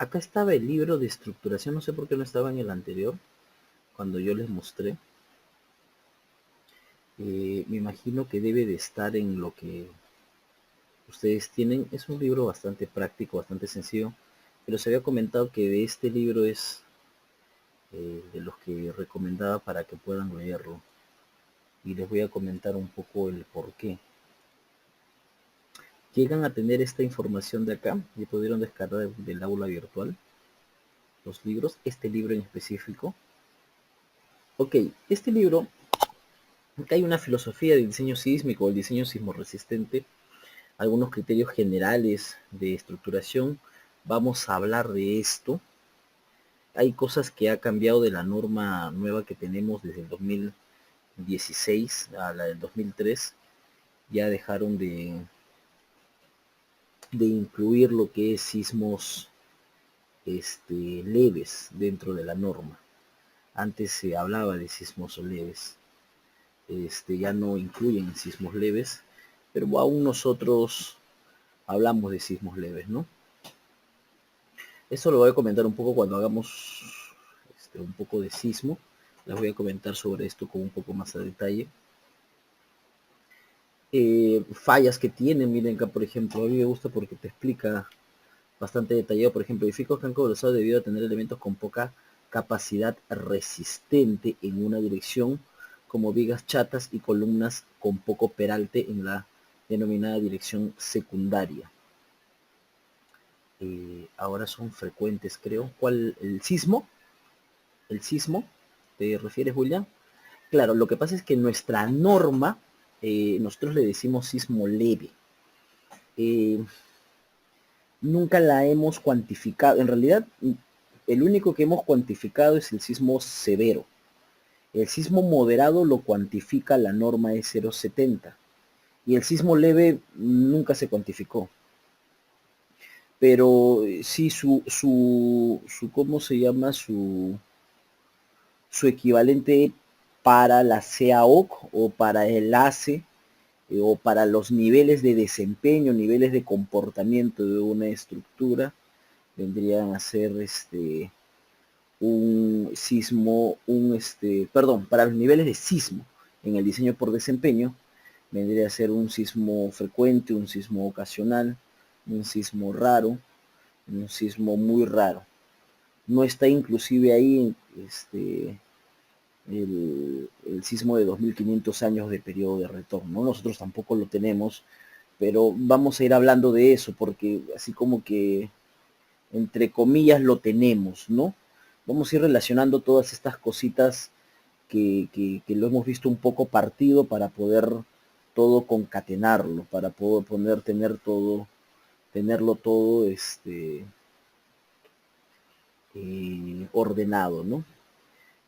Acá estaba el libro de estructuración, no sé por qué no estaba en el anterior, cuando yo les mostré. Me imagino que debe de estar en lo que ustedes tienen. Es un libro bastante práctico, bastante sencillo, pero se había comentado que de este libro es de los que recomendaba para que puedan leerlo. Y les voy a comentar un poco el por qué. Llegan a tener esta información de acá y pudieron descargar del aula virtual los libros, este libro en específico. Ok, este libro, acá hay una filosofía del diseño sísmico, el diseño sismorresistente, algunos criterios generales de estructuración. Vamos a hablar de esto. Hay cosas que ha cambiado de la norma nueva que tenemos desde el 2016 a la del 2003. Ya dejaron de incluir lo que es sismos leves dentro de la norma. Antes se hablaba de sismos leves. Ya no incluyen sismos leves, pero aún nosotros hablamos de sismos leves, ¿no? Eso lo voy a comentar un poco cuando hagamos un poco de sismo. Les voy a comentar sobre esto con un poco más a detalle. Fallas que tienen, miren acá por ejemplo, a mí me gusta porque te explica bastante detallado, por ejemplo, edificios que han colapsado debido a tener elementos con poca capacidad resistente en una dirección, como vigas chatas y columnas con poco peralte en la denominada dirección secundaria. Ahora son frecuentes, creo. ¿Cuál? ¿El sismo? ¿El sismo? ¿Te refieres, William? Claro, lo que pasa es que nuestra norma, nosotros le decimos sismo leve. Nunca la hemos cuantificado. En realidad, el único que hemos cuantificado es el sismo severo. El sismo moderado lo cuantifica la norma E070. Y el sismo leve nunca se cuantificó. Pero sí, ¿cómo se llama? Su equivalente para la CAOC o para el ACE o para los niveles de desempeño, niveles de comportamiento de una estructura, vendrían a ser un sismo, perdón, para los niveles de sismo en el diseño por desempeño, vendría a ser un sismo frecuente, un sismo ocasional, un sismo raro, un sismo muy raro. No está inclusive ahí el sismo de 2500 años de periodo de retorno. Nosotros tampoco lo tenemos, pero vamos a ir hablando de eso, porque así como que, entre comillas, lo tenemos, ¿no? Vamos a ir relacionando todas estas cositas que lo hemos visto un poco partido para poder todo concatenarlo, para poder tenerlo todo ordenado, ¿no?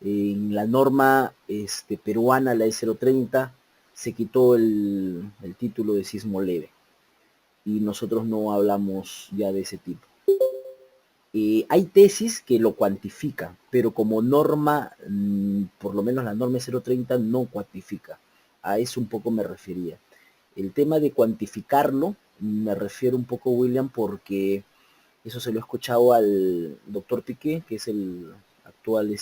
En la norma peruana, la E030, se quitó el título de sismo leve y nosotros no hablamos ya de ese tipo. Hay tesis que lo cuantifican, pero como norma, por lo menos la norma 030 no cuantifica. A eso un poco me refería. El tema de cuantificarlo, me refiero un poco, William, porque eso se lo he escuchado al doctor Piqué, que es el actual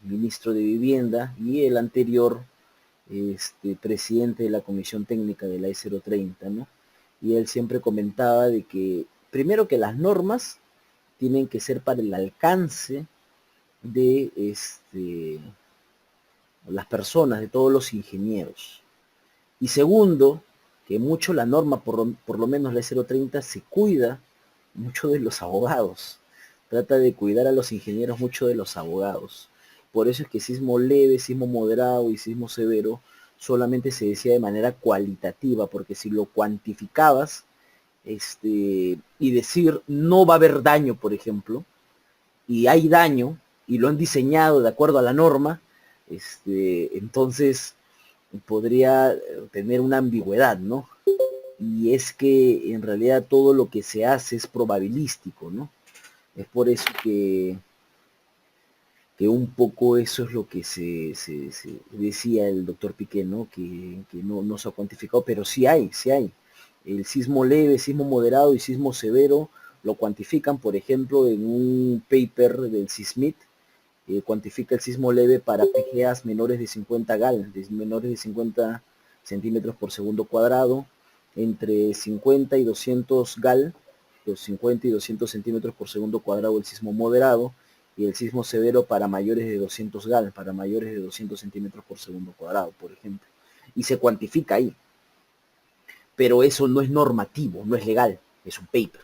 ministro de Vivienda, y el anterior presidente de la Comisión Técnica de la E030, ¿no? Y él siempre comentaba de que, primero, que las normas tienen que ser para el alcance de las personas, de todos los ingenieros. Y segundo, que mucho la norma, por lo menos la E030, se cuida mucho de los abogados. Trata de cuidar a los ingenieros mucho de los abogados. Por eso es que sismo leve, sismo moderado y sismo severo solamente se decía de manera cualitativa, porque si lo cuantificabas, y decir no va a haber daño, por ejemplo, y hay daño, y lo han diseñado de acuerdo a la norma, entonces podría tener una ambigüedad, ¿no? Y es que en realidad todo lo que se hace es probabilístico, ¿no? Es por eso que un poco eso es lo que se decía el doctor Piqué, ¿no? Que no se ha cuantificado, pero sí hay, sí hay. El sismo leve, sismo moderado y sismo severo lo cuantifican, por ejemplo, en un paper del SISMIT, cuantifica el sismo leve para PGAs menores de 50 gal, menores de 50 centímetros por segundo cuadrado, entre 50 y 200 gal, los 50 y 200 centímetros por segundo cuadrado el sismo moderado, y el sismo severo para mayores de 200 gal, para mayores de 200 centímetros por segundo cuadrado, por ejemplo. Y se cuantifica ahí. Pero eso no es normativo, no es legal, es un paper.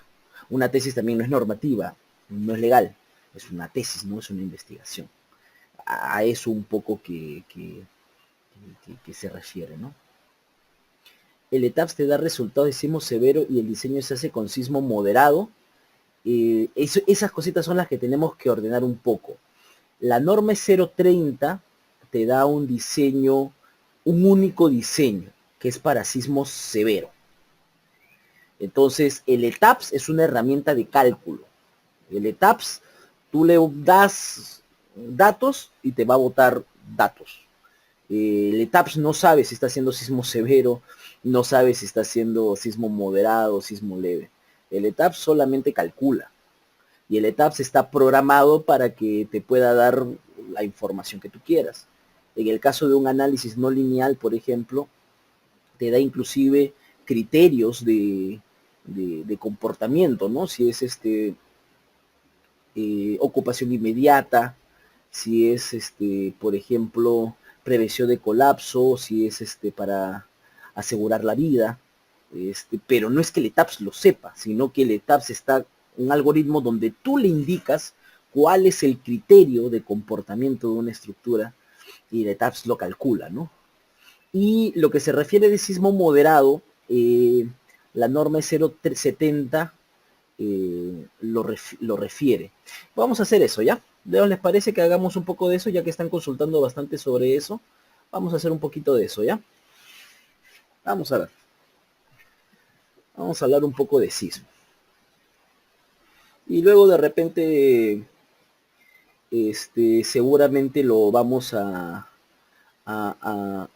Una tesis también no es normativa, no es legal, es una tesis, no es una investigación. A eso un poco que se refiere, ¿no? El ETAPS te da resultados de sismo severo y el diseño se hace con sismo moderado. Esas cositas son las que tenemos que ordenar un poco. La norma 030 te da un diseño, un único diseño, que es para sismo severo. Entonces, el ETAPS es una herramienta de cálculo. El ETAPS, tú le das datos y te va a botar datos. El ETAPS no sabe si está haciendo sismo severo, no sabe si está haciendo sismo moderado, sismo leve. El ETAPS solamente calcula. Y el ETAPS está programado para que te pueda dar la información que tú quieras. En el caso de un análisis no lineal, por ejemplo, te da inclusive criterios de comportamiento, ¿no? Si es ocupación inmediata, si es por ejemplo, prevención de colapso, si es para asegurar la vida, pero no es que el ETAPS lo sepa, sino que el ETAPS está un algoritmo donde tú le indicas cuál es el criterio de comportamiento de una estructura y el ETAPS lo calcula, ¿no? Y lo que se refiere de sismo moderado, la norma es 070 lo refiere. Vamos a hacer eso, ¿ya? ¿Les parece que hagamos un poco de eso, ya que están consultando bastante sobre eso? Vamos a hacer un poquito de eso, ¿ya? Vamos a ver. Vamos a hablar un poco de sismo. Y luego de repente, seguramente lo vamos a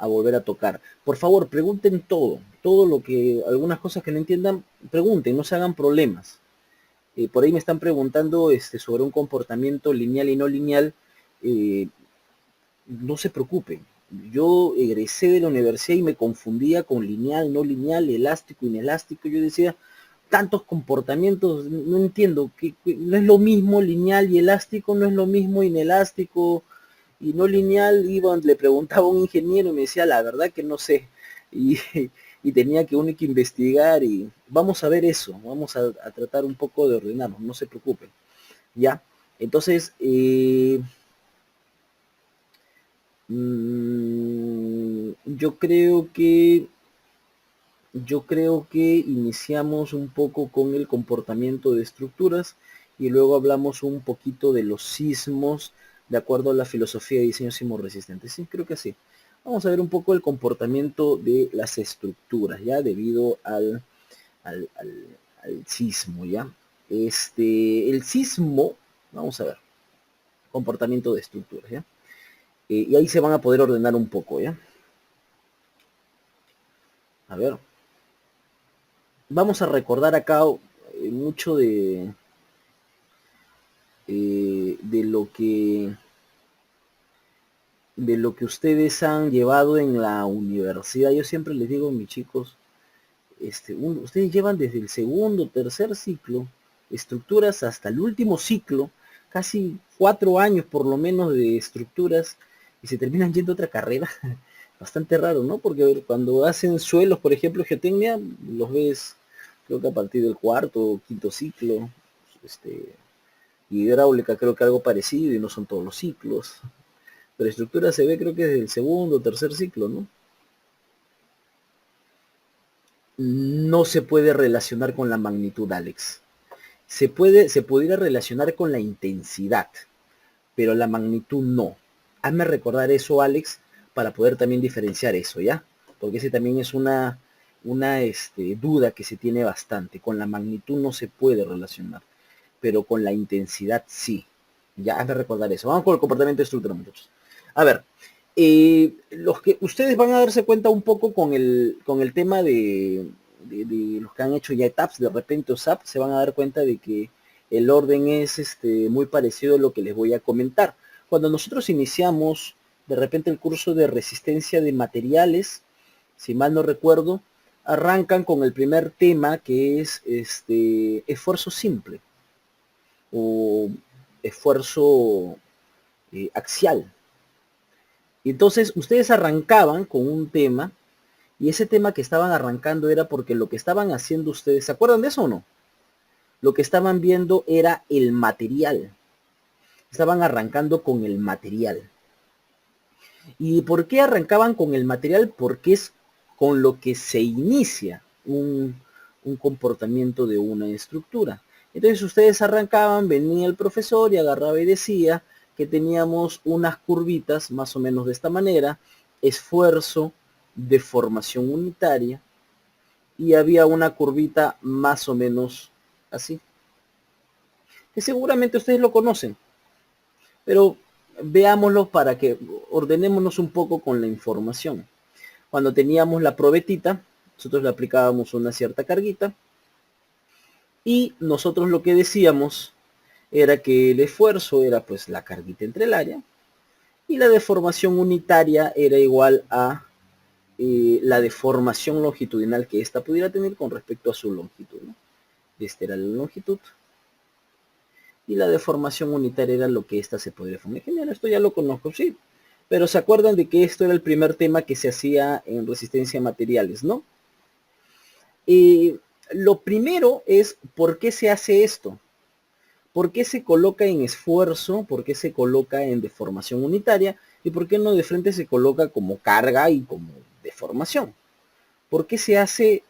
volver a tocar. Por favor, pregunten todo lo que, algunas cosas que no entiendan, pregunten, no se hagan problemas. Por ahí me están preguntando sobre un comportamiento lineal y no lineal. No se preocupen. Yo egresé de la universidad y me confundía con lineal, no lineal, elástico, inelástico. Yo decía, tantos comportamientos, no entiendo, que no es lo mismo lineal y elástico, no es lo mismo inelástico y no lineal. Le preguntaba a un ingeniero y me decía, la verdad que no sé. Y, y tenía que uno que investigar y vamos a ver eso, vamos a tratar un poco de ordenarnos, no se preocupen. ¿Ya? Entonces, yo creo que iniciamos un poco con el comportamiento de estructuras y luego hablamos un poquito de los sismos de acuerdo a la filosofía de diseño sismo resistente. Sí, creo que sí. Vamos a ver un poco el comportamiento de las estructuras, ya debido al sismo, ya. El sismo, vamos a ver, comportamiento de estructuras, ya. Y ahí se van a poder ordenar un poco, ya. A ver. Vamos a recordar acá mucho de lo que ustedes han llevado en la universidad. Yo siempre les digo a mis chicos, ustedes llevan desde el segundo, tercer ciclo, estructuras hasta el último ciclo, casi 4 años por lo menos de estructuras, y se terminan yendo a otra carrera. Bastante raro, ¿no? Porque cuando hacen suelos, por ejemplo, geotecnia, los ves, creo que a partir del cuarto o quinto ciclo, y hidráulica creo que algo parecido, y no son todos los ciclos. Pero estructura se ve creo que desde el segundo o tercer ciclo, ¿no? No se puede relacionar con la magnitud, Alex. Se pudiera relacionar con la intensidad, pero la magnitud no. Hazme recordar eso, Alex, para poder también diferenciar eso, ¿ya? Porque ese también es una duda que se tiene bastante. Con la magnitud no se puede relacionar, pero con la intensidad sí. Ya, hazme recordar eso. Vamos con el comportamiento de estructura, muchachos. A ver, los que ustedes van a darse cuenta un poco con el tema de los que han hecho ya TAPS de repente o SAP, se van a dar cuenta de que el orden es muy parecido a lo que les voy a comentar. Cuando nosotros iniciamos de repente el curso de resistencia de materiales, si mal no recuerdo, arrancan con el primer tema que es esfuerzo simple o esfuerzo axial. Y entonces ustedes arrancaban con un tema y ese tema que estaban arrancando era porque lo que estaban haciendo ustedes, ¿se acuerdan de eso o no? Lo que estaban viendo era el material. Estaban arrancando con el material. ¿Y por qué arrancaban con el material? Porque es con lo que se inicia un comportamiento de una estructura. Entonces ustedes arrancaban, venía el profesor y agarraba y decía que teníamos unas curvitas más o menos de esta manera, esfuerzo, deformación unitaria, y había una curvita más o menos así, que seguramente ustedes lo conocen, pero veámoslo para que ordenémonos un poco con la información. Cuando teníamos la probetita, nosotros le aplicábamos una cierta carguita y nosotros lo que decíamos era que el esfuerzo era pues la carguita entre el área y la deformación unitaria era igual a la deformación longitudinal que ésta pudiera tener con respecto a su longitud, ¿no? Esta era la longitud y la deformación unitaria era lo que ésta se podría formar. Genial, esto ya lo conozco, sí. Pero se acuerdan de que esto era el primer tema que se hacía en resistencia a materiales, ¿no? Lo primero es ¿por qué se hace esto? ¿Por qué se coloca en esfuerzo? ¿Por qué se coloca en deformación unitaria? ¿Y por qué no de frente se coloca como carga y como deformación? ¿Por qué se hace,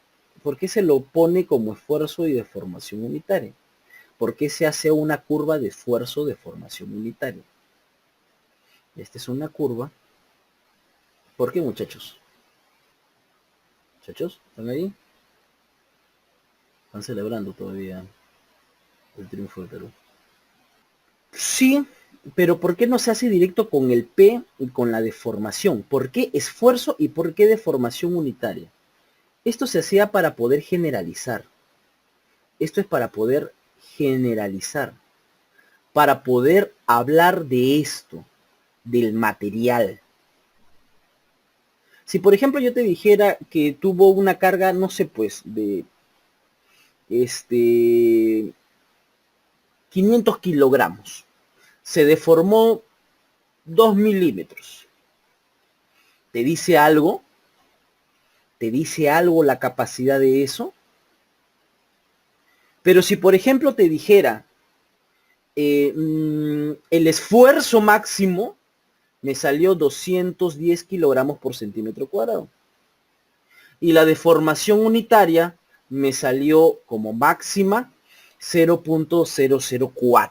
por qué se lo pone como esfuerzo y deformación unitaria? ¿Por qué se hace una curva de esfuerzo deformación unitaria? Esta es una curva. ¿Por qué, muchachos? ¿Muchachos? ¿Están ahí? Están celebrando todavía el triunfo de Perú. Sí, pero ¿por qué no se hace directo con el P y con la deformación? ¿Por qué esfuerzo y por qué deformación unitaria? Esto se hacía para poder generalizar. Esto es para poder generalizar. Para poder hablar de esto, del material. Si por ejemplo yo te dijera que tuvo una carga, no sé pues, de 500 kilogramos. Se deformó 2 milímetros. ¿Te dice algo? ¿Te dice algo la capacidad de eso? Pero si por ejemplo te dijera el esfuerzo máximo me salió 210 kilogramos por centímetro cuadrado. Y la deformación unitaria me salió como máxima 0.004.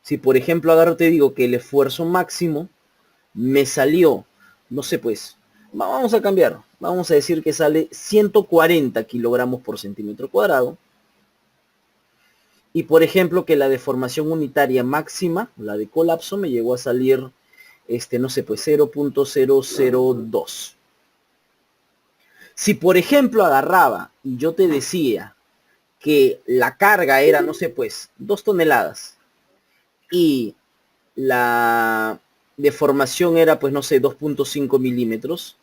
Si por ejemplo agarro te digo que el esfuerzo máximo me salió, no sé pues, vamos a cambiar, vamos a decir que sale 140 kilogramos por centímetro cuadrado. Y por ejemplo que la deformación unitaria máxima, la de colapso, me llegó a salir, no sé pues, 0.002. Si por ejemplo agarraba y yo te decía que la carga era, no sé pues, 2 toneladas y la deformación era pues, no sé, 2.5 milímetros.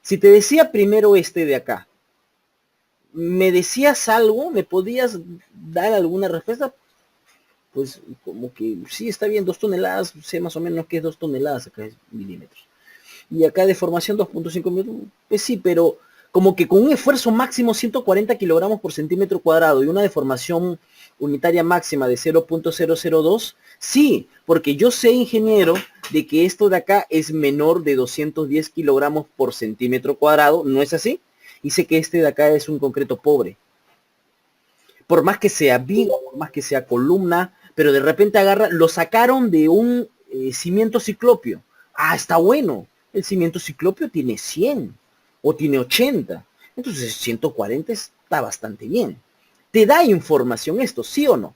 Si te decía primero este de acá, ¿me decías algo? ¿Me podías dar alguna respuesta? Pues como que sí, está bien, 2 toneladas, sé más o menos que es 2 toneladas, acá es milímetros. Y acá deformación 2.5 milímetros, pues sí, pero como que con un esfuerzo máximo 140 kilogramos por centímetro cuadrado y una deformación unitaria máxima de 0.002, sí, porque yo sé, ingeniero, de que esto de acá es menor de 210 kilogramos por centímetro cuadrado, ¿no es así? Y sé que este de acá es un concreto pobre. Por más que sea vigo, por más que sea columna, pero de repente agarra, lo sacaron de un cimiento ciclopio. Ah, está bueno. El cimiento ciclopio tiene 100 o tiene 80. Entonces 140 está bastante bien. ¿Te da información esto, sí o no?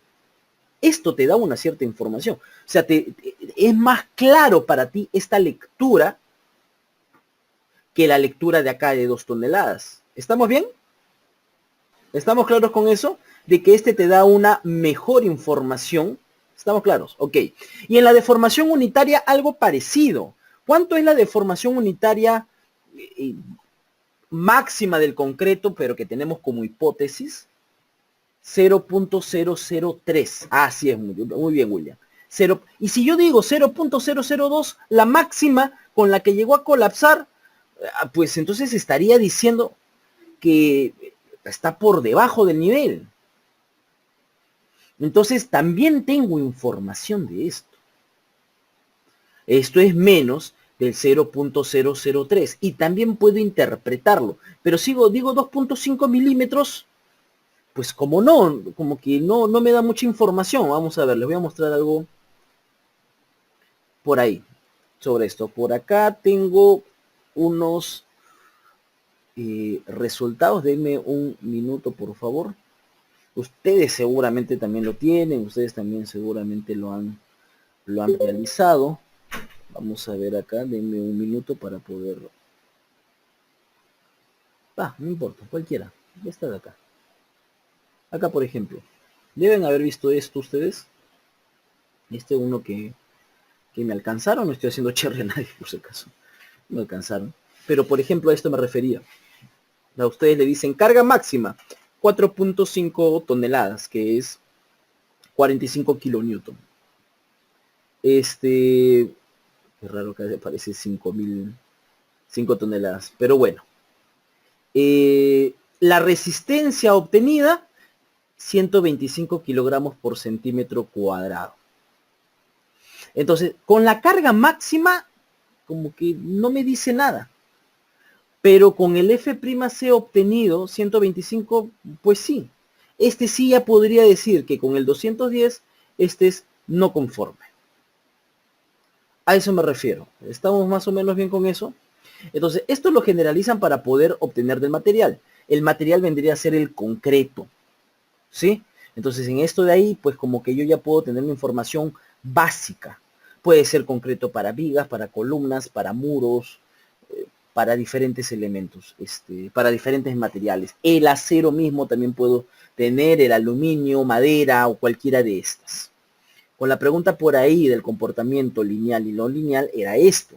Esto te da una cierta información. O sea, es más claro para ti esta lectura que la lectura de acá de 2 toneladas. ¿Estamos bien? ¿Estamos claros con eso? De que este te da una mejor información. ¿Estamos claros? Ok. Y en la deformación unitaria algo parecido. ¿Cuánto es la deformación unitaria máxima del concreto, pero que tenemos como hipótesis? 0.003. Así es, muy bien, William. Y si yo digo 0.002, la máxima con la que llegó a colapsar, pues entonces estaría diciendo que está por debajo del nivel. Entonces también tengo información de esto. Esto es menos del 0.003 y también puedo interpretarlo. Pero digo 2.5 milímetros, pues como no, como que no me da mucha información. Vamos a ver, les voy a mostrar algo por ahí sobre esto. Por acá tengo unos resultados. Denme un minuto, por favor. Ustedes seguramente también lo tienen, ustedes también seguramente lo han realizado. Vamos a ver acá, denme un minuto para poder... no importa, cualquiera. Ya está de acá. Acá, por ejemplo. Deben haber visto esto ustedes. Uno que me alcanzaron. No estoy haciendo cherry a nadie, por si acaso. Me alcanzaron. Pero, por ejemplo, a esto me refería. A ustedes le dicen carga máxima. 4.5 toneladas, que es 45 kilonewton. Es raro que aparece 5 toneladas. Pero bueno. La resistencia obtenida, 125 kilogramos por centímetro cuadrado. Entonces, con la carga máxima, como que no me dice nada. Pero con el F'C obtenido, 125, pues sí. Sí ya podría decir que con el 210, es no conforme. A eso me refiero. ¿Estamos más o menos bien con eso? Entonces, esto lo generalizan para poder obtener del material. El material vendría a ser el concreto. ¿Sí? Entonces, en esto de ahí, pues como que yo ya puedo tener una información básica. Puede ser concreto para vigas, para columnas, para muros, para diferentes elementos, para diferentes materiales. El acero mismo también puedo tener, el aluminio, madera o cualquiera de estas. Con la pregunta por ahí del comportamiento lineal y no lineal era esto,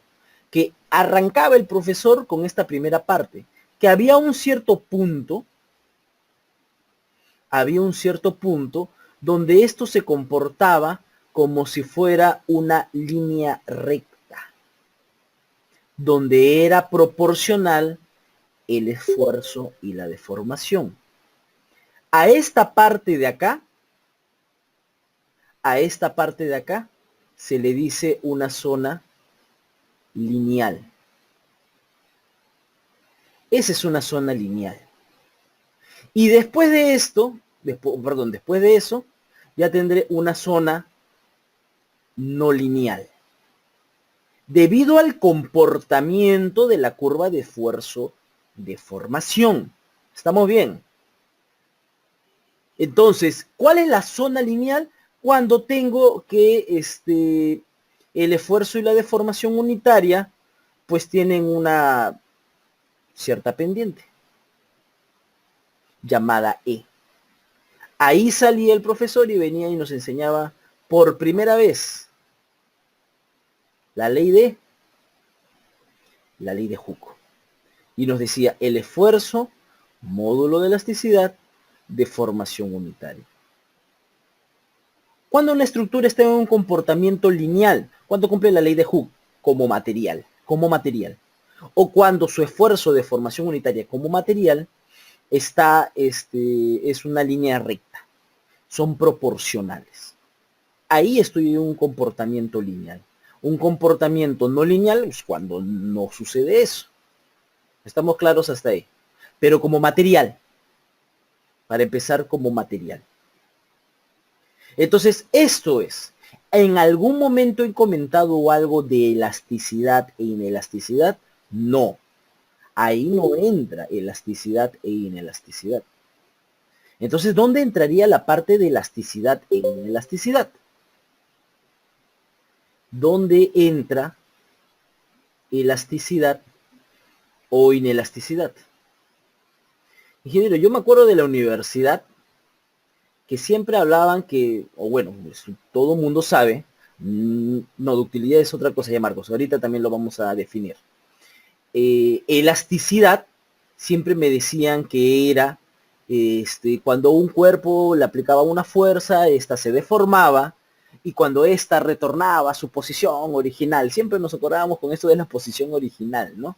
que arrancaba el profesor con esta primera parte, que había un cierto punto donde esto se comportaba como si fuera una línea recta, donde era proporcional el esfuerzo y la deformación. A esta parte de acá, se le dice una zona lineal. Esa es una zona lineal. Y después de esto, después de eso, ya tendré una zona no lineal. Debido al comportamiento de la curva de esfuerzo-deformación. ¿Estamos bien? Entonces, ¿cuál es la zona lineal? Cuando tengo que el esfuerzo y la deformación unitaria, pues tienen una cierta pendiente, llamada E. Ahí salía el profesor y venía y nos enseñaba por primera vez la ley de Hooke. Y nos decía el esfuerzo, módulo de elasticidad, deformación unitaria. Cuando una estructura está en un comportamiento lineal, cuando cumple la ley de Hooke como material, o cuando su esfuerzo de formación unitaria como material es una línea recta, son proporcionales. Ahí estoy en un comportamiento lineal. Un comportamiento no lineal es cuando no sucede eso. ¿Estamos claros hasta ahí? Pero como material, para empezar como material. Entonces, esto es, ¿en algún momento he comentado algo de elasticidad e inelasticidad? No. Ahí no entra elasticidad e inelasticidad. Entonces, ¿dónde entraría la parte de elasticidad e inelasticidad? ¿Dónde entra elasticidad o inelasticidad? Ingeniero, yo me acuerdo de la universidad que siempre hablaban que, o bueno, pues, todo mundo sabe, no, ductilidad es otra cosa ya, Marcos, ahorita también lo vamos a definir. Elasticidad, siempre me decían que era cuando un cuerpo le aplicaba una fuerza, esta se deformaba, y cuando esta retornaba a su posición original, siempre nos acordábamos con esto de la posición original, ¿no?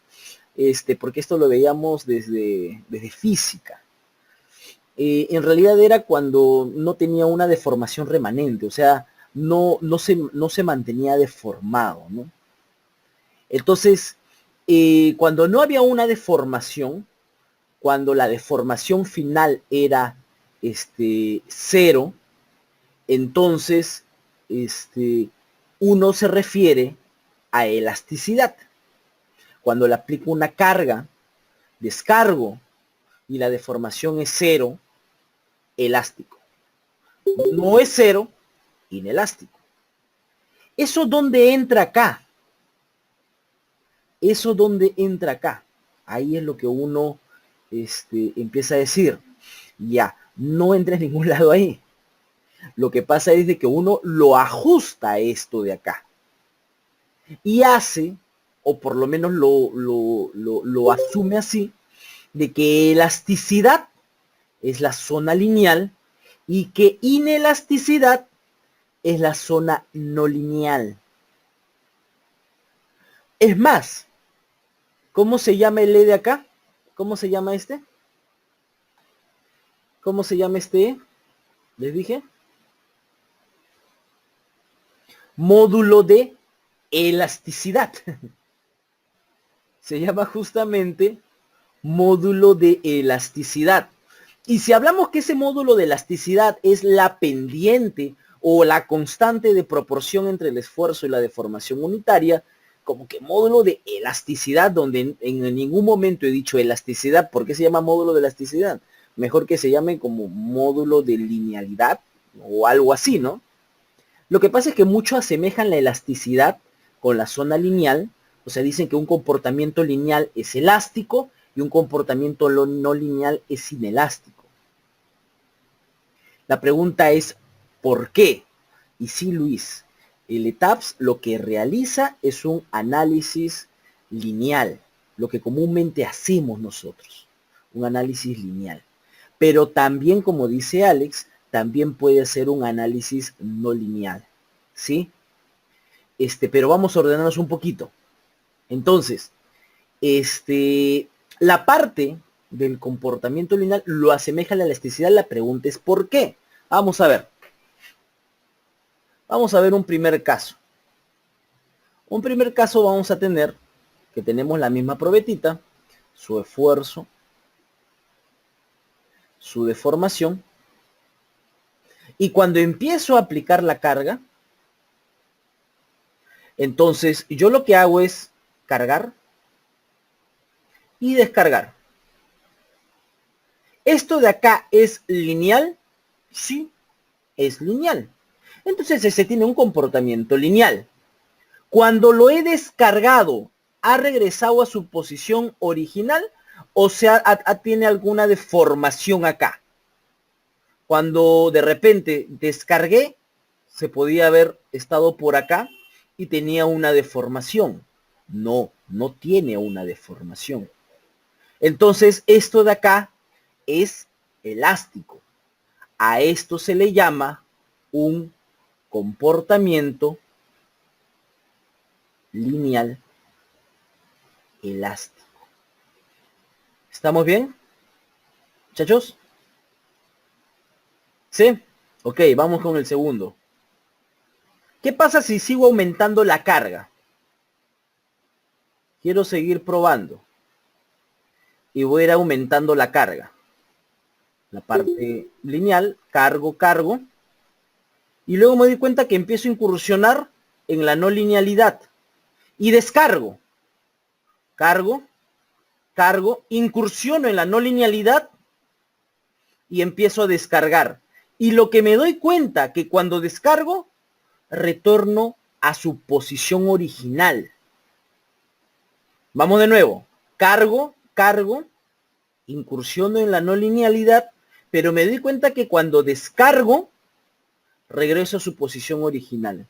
Porque esto lo veíamos desde física. En realidad era cuando no tenía una deformación remanente, o sea, no se mantenía deformado, ¿no? Entonces, cuando no había una deformación, cuando la deformación final era cero, entonces uno se refiere a elasticidad. Cuando le aplico una carga, descargo y la deformación es cero, elástico. No es cero, inelástico. ¿Eso dónde entra acá? Eso dónde entra acá. Ahí es lo que uno empieza a decir. Ya, no entra en ningún lado ahí. Lo que pasa es de que uno lo ajusta a esto de acá. Y hace, o por lo menos lo asume así, de que elasticidad es la zona lineal y que inelasticidad es la zona no lineal. Es más, ¿cómo se llama el E de acá? ¿Cómo se llama este? ¿Cómo se llama este E? Les dije. Módulo de elasticidad. Se llama justamente módulo de elasticidad. Y si hablamos que ese módulo de elasticidad es la pendiente o la constante de proporción entre el esfuerzo y la deformación unitaria, como que módulo de elasticidad, donde en ningún momento he dicho elasticidad. ¿Por qué se llama módulo de elasticidad? Mejor que se llame como módulo de linealidad o algo así, ¿no? Lo que pasa es que muchos asemejan la elasticidad con la zona lineal, o sea, dicen que un comportamiento lineal es elástico y un comportamiento no lineal es inelástico. La pregunta es, ¿por qué? Y sí, Luis, el ETAPS lo que realiza es un análisis lineal, lo que comúnmente hacemos nosotros, un análisis lineal. Pero también, como dice Alex, también puede hacer un análisis no lineal, ¿sí? Pero vamos a ordenarnos un poquito. Entonces, la parte del comportamiento lineal lo asemeja a la elasticidad. La pregunta es ¿por qué? Vamos a ver. Vamos a ver un primer caso. Un primer caso vamos a tener que tenemos la misma probetita, su esfuerzo, su deformación. Y cuando empiezo a aplicar la carga, entonces yo lo que hago es cargar y descargar. ¿Esto de acá es lineal? Sí, es lineal. Entonces ese tiene un comportamiento lineal. Cuando lo he descargado, ¿ha regresado a su posición original o sea, tiene alguna deformación acá? Cuando de repente descargué, se podía haber estado por acá y tenía una deformación. No, no tiene una deformación. Entonces esto de acá es elástico. A esto se le llama un comportamiento lineal elástico. ¿Estamos bien, muchachos? ¿Sí? Ok, vamos con el segundo. ¿Qué pasa si sigo aumentando la carga? Quiero seguir probando. Y voy a ir aumentando la carga. La parte lineal, cargo, cargo. Y luego me doy cuenta que empiezo a incursionar en la no linealidad. Y descargo. Cargo, cargo, incursiono en la no linealidad y empiezo a descargar. Y lo que me doy cuenta que cuando descargo, retorno a su posición original. Vamos de nuevo. Cargo, cargo. incursiono en la no linealidad, pero me doy cuenta que cuando descargo, regreso a su posición original.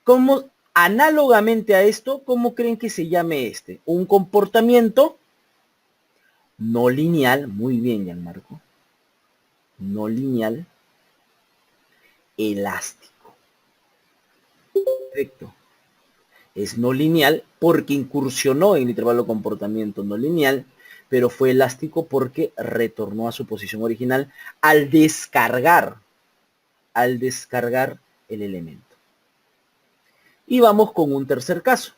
¿Cómo, análogamente a esto, cómo creen que se llame este? Un comportamiento no lineal, muy bien, Gianmarco, no lineal, elástico. Perfecto. Es no lineal porque incursionó en el intervalo de comportamiento no lineal, pero fue elástico porque retornó a su posición original al descargar el elemento. Y vamos con un tercer caso.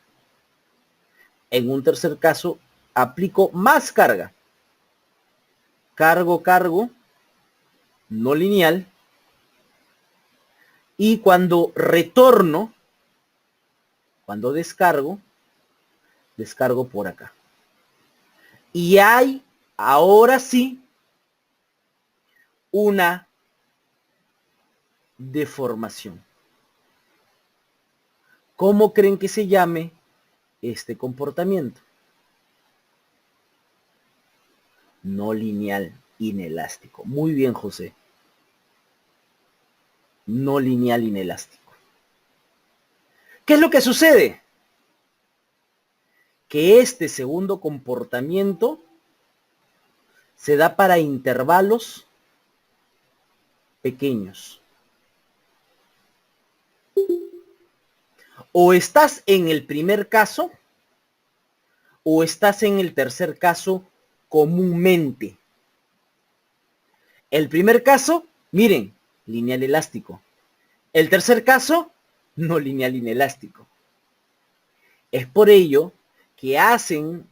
En un tercer caso aplico más carga. Cargo, no lineal. Y cuando retorno, cuando descargo por acá. Y hay, ahora sí, una deformación. ¿Cómo creen que se llame este comportamiento? No lineal, inelástico. Muy bien, José. No lineal, inelástico. ¿Qué es lo que sucede? Que este segundo comportamiento se da para intervalos pequeños. O estás en el primer caso o estás en el tercer caso comúnmente. El primer caso, miren, lineal elástico. El tercer caso, no lineal inelástico. Es por ello que hacen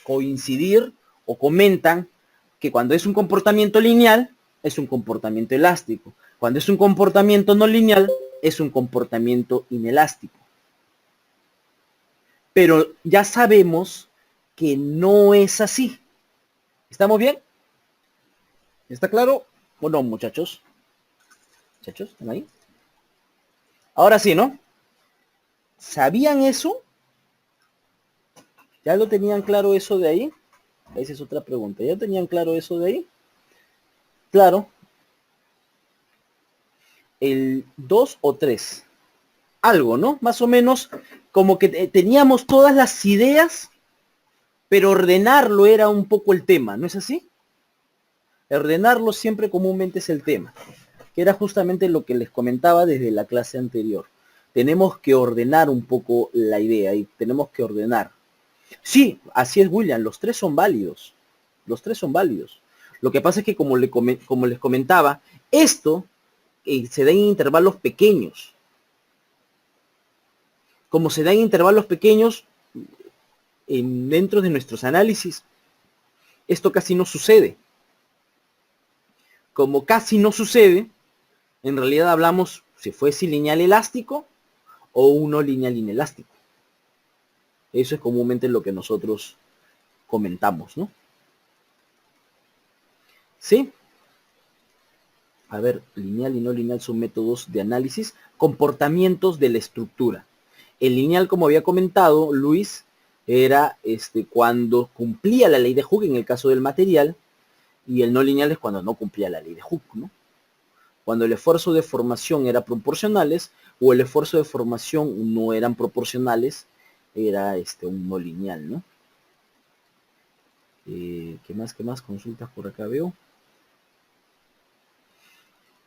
coincidir o comentan que cuando es un comportamiento lineal, es un comportamiento elástico. Cuando es un comportamiento no lineal, es un comportamiento inelástico. Pero ya sabemos que no es así. ¿Estamos bien? ¿Está claro o no, muchachos? ¿Muchachos? ¿Están ahí? Ahora sí, ¿no? ¿Sabían eso? ¿Ya lo tenían claro eso de ahí? Esa es otra pregunta. ¿Ya tenían claro eso de ahí? Claro. El 2 o 3. Algo, ¿no? Más o menos como que teníamos todas las ideas, pero ordenarlo era un poco el tema, ¿no es así? Ordenarlo siempre comúnmente es el tema, que era justamente lo que les comentaba desde la clase anterior. Tenemos que ordenar un poco la idea y tenemos que ordenar. Sí, así es, William, los tres son válidos. Los tres son válidos. Lo que pasa es que como les comentaba, esto se da en intervalos pequeños. Como se da en intervalos pequeños, dentro de nuestros análisis, esto casi no sucede. Como casi no sucede, en realidad hablamos si fuese lineal elástico o uno lineal inelástico. Eso es comúnmente lo que nosotros comentamos, ¿no? ¿Sí? A ver, lineal y no lineal son métodos de análisis, comportamientos de la estructura. El lineal, como había comentado Luis, era cuando cumplía la ley de Hooke en el caso del material, y el no lineal es cuando no cumplía la ley de Hooke, ¿no? Cuando el esfuerzo de formación era proporcionales o el esfuerzo de formación no eran proporcionales, era un no lineal, ¿no? ¿Qué más consultas por acá veo?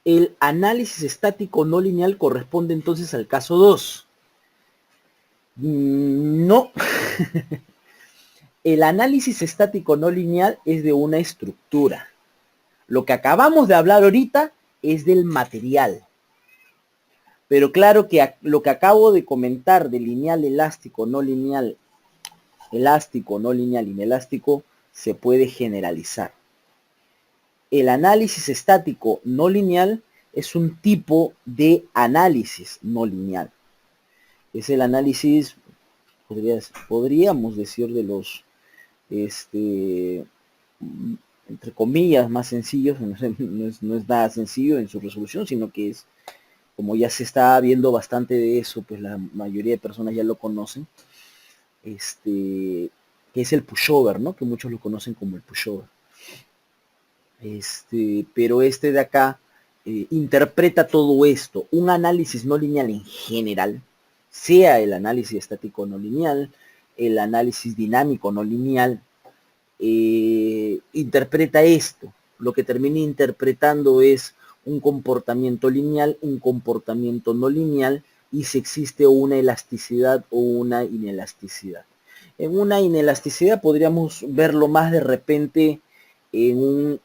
El análisis estático no lineal corresponde entonces al caso 2. No. El análisis estático no lineal es de una estructura. Lo que acabamos de hablar ahorita es del material. Pero claro que lo que acabo de comentar de lineal elástico, no lineal, elástico, no lineal, inelástico, se puede generalizar. El análisis estático no lineal es un tipo de análisis no lineal. Es el análisis, podríamos decir, de los, entre comillas, más sencillos. No es nada sencillo en su resolución, sino que es, como ya se está viendo bastante de eso, pues la mayoría de personas ya lo conocen, que es el pushover, ¿no? Que muchos lo conocen como el pushover. Pero este de acá interpreta todo esto, un análisis no lineal en general, sea el análisis estático no lineal, el análisis dinámico no lineal, interpreta esto. Lo que termina interpretando es un comportamiento lineal, un comportamiento no lineal, y si existe una elasticidad o una inelasticidad. En una inelasticidad podríamos verlo más de repente en un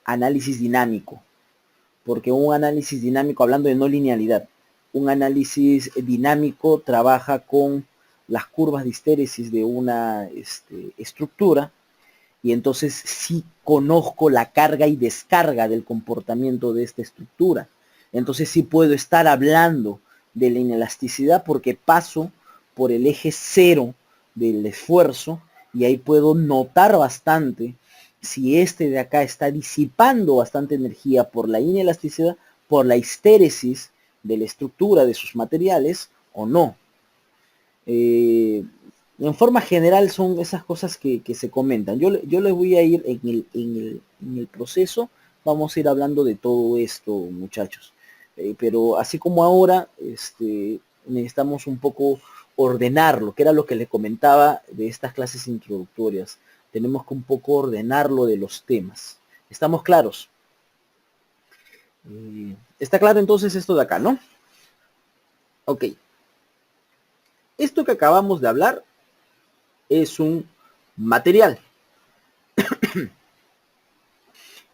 análisis dinámico, porque un análisis dinámico, hablando de no linealidad, un análisis dinámico trabaja con las curvas de histéresis de una estructura, y entonces sí conozco la carga y descarga del comportamiento de esta estructura. Entonces sí puedo estar hablando de la inelasticidad porque paso por el eje cero del esfuerzo, y ahí puedo notar bastante si este de acá está disipando bastante energía por la inelasticidad, por la histéresis de la estructura de sus materiales o no. En forma general son esas cosas que se comentan. Yo les voy a ir en el proceso, vamos a ir hablando de todo esto, muchachos. Pero así como ahora, necesitamos un poco ordenarlo, que era lo que les comentaba de estas clases introductorias. Tenemos que un poco ordenarlo de los temas. ¿Estamos claros? ¿Está claro entonces esto de acá, no? Ok. Esto que acabamos de hablar es un material.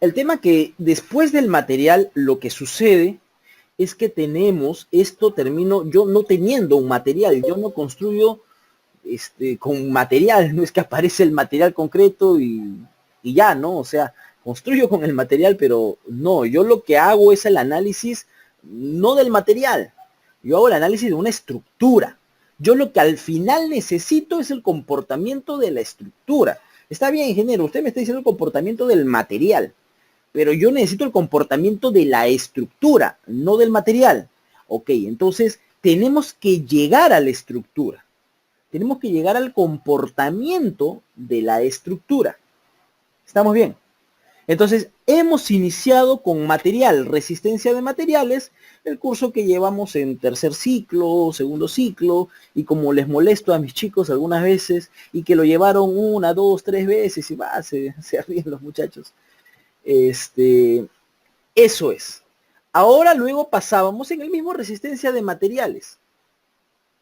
El tema que después del material lo que sucede es que tenemos, termino yo no teniendo un material, yo no construyo con material, no es que aparece el material concreto y ya, ¿no? O sea, construyo con el material, pero no, yo lo que hago es el análisis no del material, yo hago el análisis de una estructura. Yo lo que al final necesito es el comportamiento de la estructura. Está bien, ingeniero, usted me está diciendo el comportamiento del material, pero yo necesito el comportamiento de la estructura, no del material. Ok, entonces tenemos que llegar a la estructura. Tenemos que llegar al comportamiento de la estructura. ¿Estamos bien? Entonces, hemos iniciado con material, resistencia de materiales, el curso que llevamos en tercer ciclo, segundo ciclo, y como les molesto a mis chicos algunas veces, y que lo llevaron 1, 2, 3 veces, y se ríen los muchachos. Eso es. Ahora luego pasábamos en el mismo resistencia de materiales.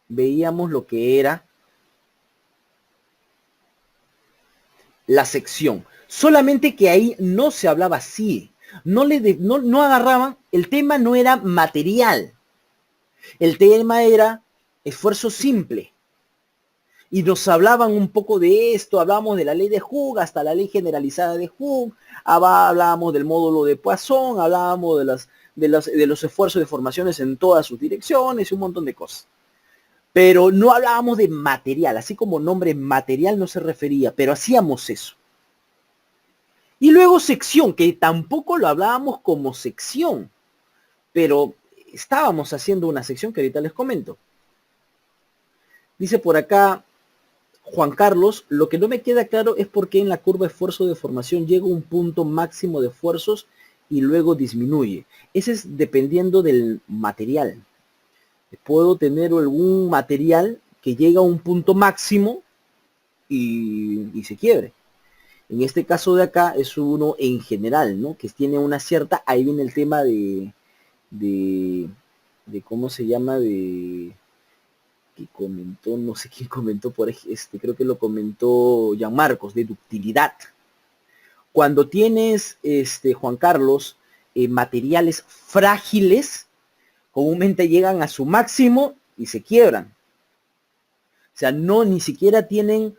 Veíamos lo que era la sección. Solamente que ahí no se hablaba así. No agarraban, el tema no era material. El tema era esfuerzo simple. Y nos hablaban un poco de esto, hablábamos de la ley de Hooke hasta la ley generalizada de Hooke, hablábamos del módulo de Poisson, hablábamos de los esfuerzos de formaciones en todas sus direcciones y un montón de cosas. Pero no hablábamos de material, así como nombre material no se refería, pero hacíamos eso. Y luego sección, que tampoco lo hablábamos como sección, pero estábamos haciendo una sección que ahorita les comento. Dice por acá Juan Carlos, lo que no me queda claro es por qué en la curva de esfuerzo de formación llega un punto máximo de esfuerzos y luego disminuye. Ese es dependiendo del material. Puedo tener algún material que llega a un punto máximo y se quiebre. En este caso de acá es uno en general, ¿no? Que tiene una cierta, ahí viene el tema de ¿cómo se llama? Que comentó, no sé quién comentó por creo que lo comentó Jean Marcos, de ductilidad. Cuando tienes, Juan Carlos, materiales frágiles, comúnmente llegan a su máximo y se quiebran. O sea, ni siquiera tienen,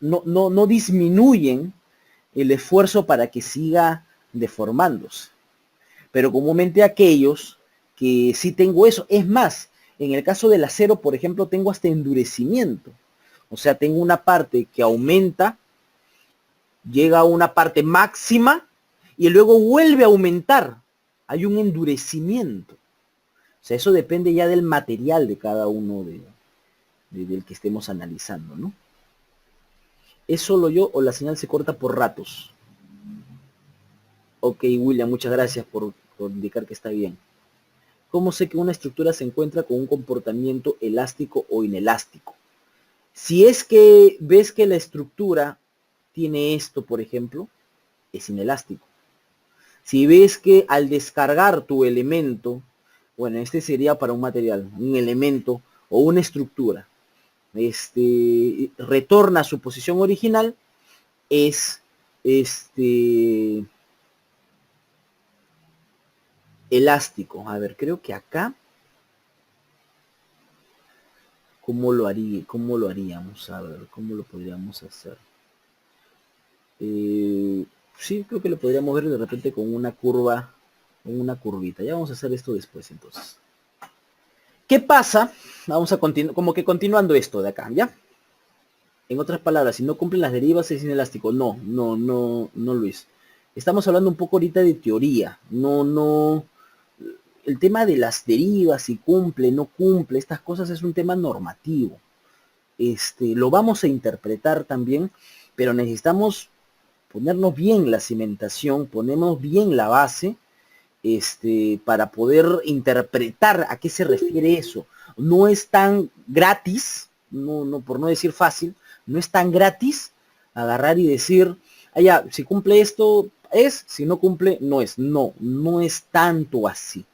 no disminuyen el esfuerzo para que siga deformándose. Pero comúnmente aquellos que sí tengo eso, es más, en el caso del acero, por ejemplo, tengo hasta endurecimiento. O sea, tengo una parte que aumenta, llega a una parte máxima y luego vuelve a aumentar. Hay un endurecimiento. O sea, eso depende ya del material de cada uno del que estemos analizando, ¿no? ¿Es solo yo o la señal se corta por ratos? Ok, William, muchas gracias por indicar que está bien. ¿Cómo sé que una estructura se encuentra con un comportamiento elástico o inelástico? Si es que ves que la estructura tiene esto, por ejemplo, es inelástico. Si ves que al descargar tu elemento, bueno, este sería para un material, un elemento o una estructura, retorna a su posición original, es elástico. A ver, creo que acá, ¿cómo lo haría? ¿Cómo lo haríamos? A ver, ¿cómo lo podríamos hacer? Sí, creo que lo podríamos ver de repente con una curva, con una curvita. Ya vamos a hacer esto después entonces. ¿Qué pasa? Vamos a continuar, como que continuando esto de acá, ¿ya? En otras palabras, si no cumplen las derivas es inelástico. No, Luis. Estamos hablando un poco ahorita de teoría. No. El tema de las derivas, si cumple, no cumple, estas cosas es un tema normativo. Lo vamos a interpretar también, pero necesitamos ponernos bien la cimentación, ponernos bien la base, para poder interpretar a qué se refiere eso. No es tan gratis, por no decir fácil, no es tan gratis agarrar y decir, ya, si cumple esto es, si no cumple no es. No es tanto así.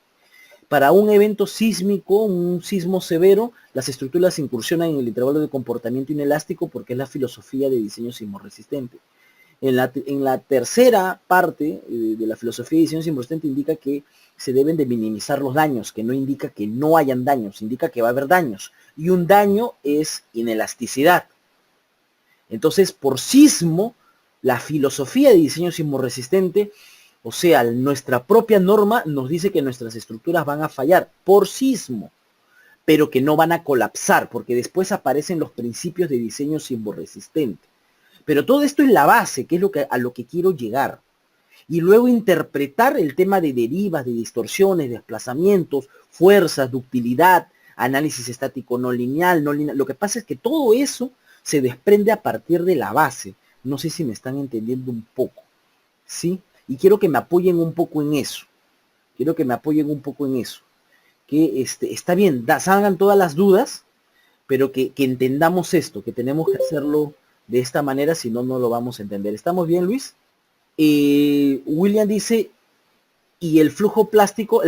Para un evento sísmico, un sismo severo, las estructuras incursionan en el intervalo de comportamiento inelástico porque es la filosofía de diseño sismorresistente. En la tercera parte de la filosofía de diseño sismorresistente indica que se deben de minimizar los daños, que no indica que no hayan daños, indica que va a haber daños. Y un daño es inelasticidad. Entonces, por sismo, la filosofía de diseño sismorresistente, o sea, nuestra propia norma nos dice que nuestras estructuras van a fallar por sismo, pero que no van a colapsar, porque después aparecen los principios de diseño sismorresistente. Pero todo esto es la base, que es a lo que quiero llegar. Y luego interpretar el tema de derivas, de distorsiones, desplazamientos, fuerzas, ductilidad, análisis estático no lineal, no lineal. Lo que pasa es que todo eso se desprende a partir de la base. No sé si me están entendiendo un poco, ¿sí? Y quiero que me apoyen un poco en eso. Quiero que me apoyen un poco en eso. Que está bien, salgan todas las dudas, pero que entendamos esto, que tenemos que hacerlo de esta manera, si no, no lo vamos a entender. ¿Estamos bien, Luis? William dice, y el flujo plástico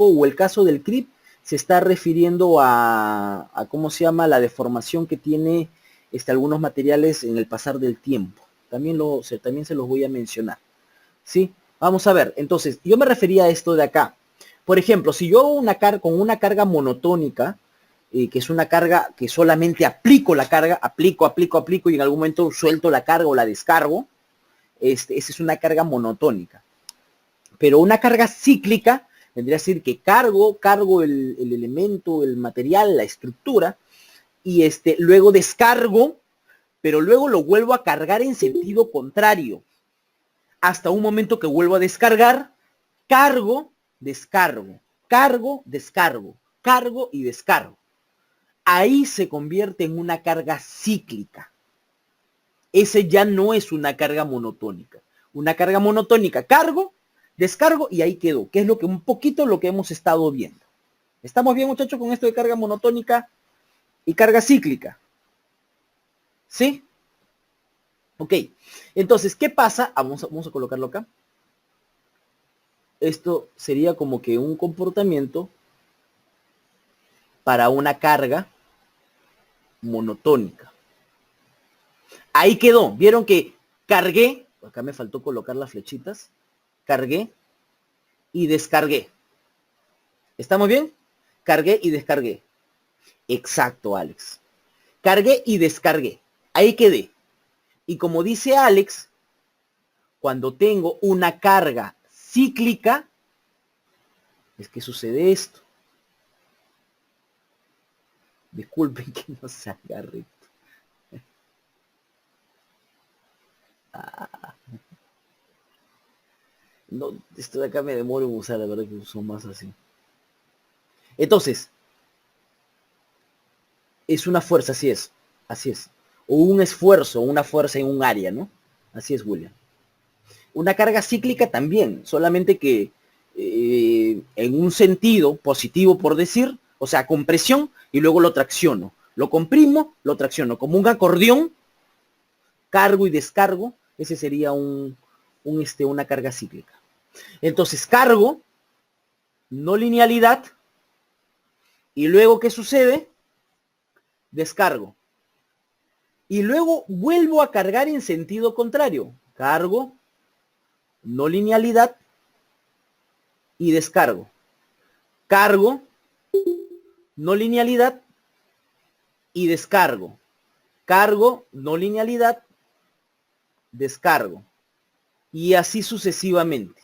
o el caso del CRIP se está refiriendo a ¿cómo se llama? La deformación que tiene algunos materiales en el pasar del tiempo. También se los voy a mencionar. ¿Sí? Vamos a ver, entonces, yo me refería a esto de acá. Por ejemplo, si yo con una carga monotónica, que es una carga que solamente aplico la carga, aplico y en algún momento suelto la carga o la descargo, esa es una carga monotónica. Pero una carga cíclica vendría a decir que cargo el elemento, el material, la estructura, y luego descargo, pero luego lo vuelvo a cargar en sentido contrario. Hasta un momento que vuelvo a descargar, cargo, descargo, cargo, descargo, cargo y descargo. Ahí se convierte en una carga cíclica. Ese ya no es una carga monotónica. Una carga monotónica, cargo, descargo y ahí quedó, que es un poquito lo que hemos estado viendo. ¿Estamos bien, muchachos, con esto de carga monotónica y carga cíclica? ¿Sí? Ok. Entonces, ¿qué pasa? Vamos a colocarlo acá. Esto sería como que un comportamiento para una carga monotónica. Ahí quedó. ¿Vieron que cargué? Acá me faltó colocar las flechitas. Cargué y descargué. ¿Estamos bien? Cargué y descargué. Exacto, Alex. Cargué y descargué. Ahí quedé. Y como dice Alex, cuando tengo una carga cíclica, es que sucede esto. Disculpen que no se agarre. No, esto de acá me demoro en usar, la verdad que uso más así. Entonces, Es una fuerza, así es. Así es. O un esfuerzo, una fuerza en un área, ¿no? Así es, William. Una carga cíclica también, solamente que en un sentido positivo, por decir, o sea, compresión y luego lo tracciono. Lo comprimo, lo tracciono. Como un acordeón, cargo y descargo, ese sería una carga cíclica. Entonces, cargo, no linealidad, y luego, ¿qué sucede? Descargo. Y luego vuelvo a cargar en sentido contrario. Cargo, no linealidad y descargo. Cargo, no linealidad y descargo. Cargo, no linealidad, descargo. Y así sucesivamente.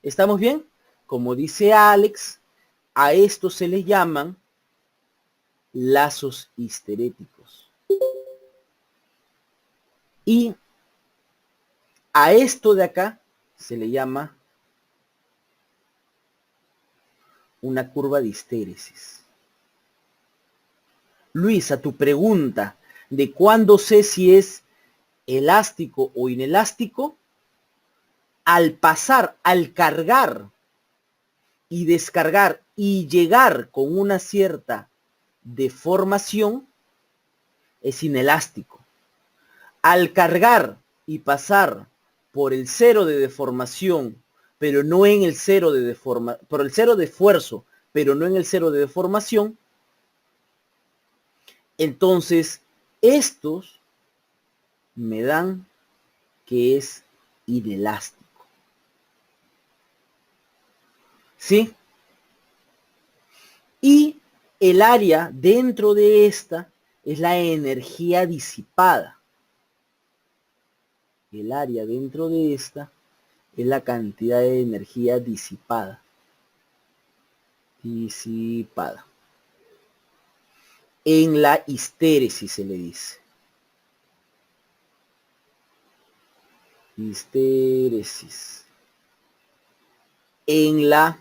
¿Estamos bien? Como dice Alex, a esto se le llaman lazos histeréticos. Y a esto de acá se le llama una curva de histéresis. Luis, a tu pregunta de cuándo sé si es elástico o inelástico, al pasar, al cargar y descargar y llegar con una cierta deformación, es inelástico. Al cargar y pasar por el cero de deformación, pero no en el cero de deformación, por el cero de esfuerzo, pero no en el cero de deformación, entonces estos me dan que es inelástico. ¿Sí? Y el área dentro de esta es la energía disipada. El área dentro de esta es la cantidad de energía disipada. Disipada. En la histéresis se le dice. Histéresis. En la,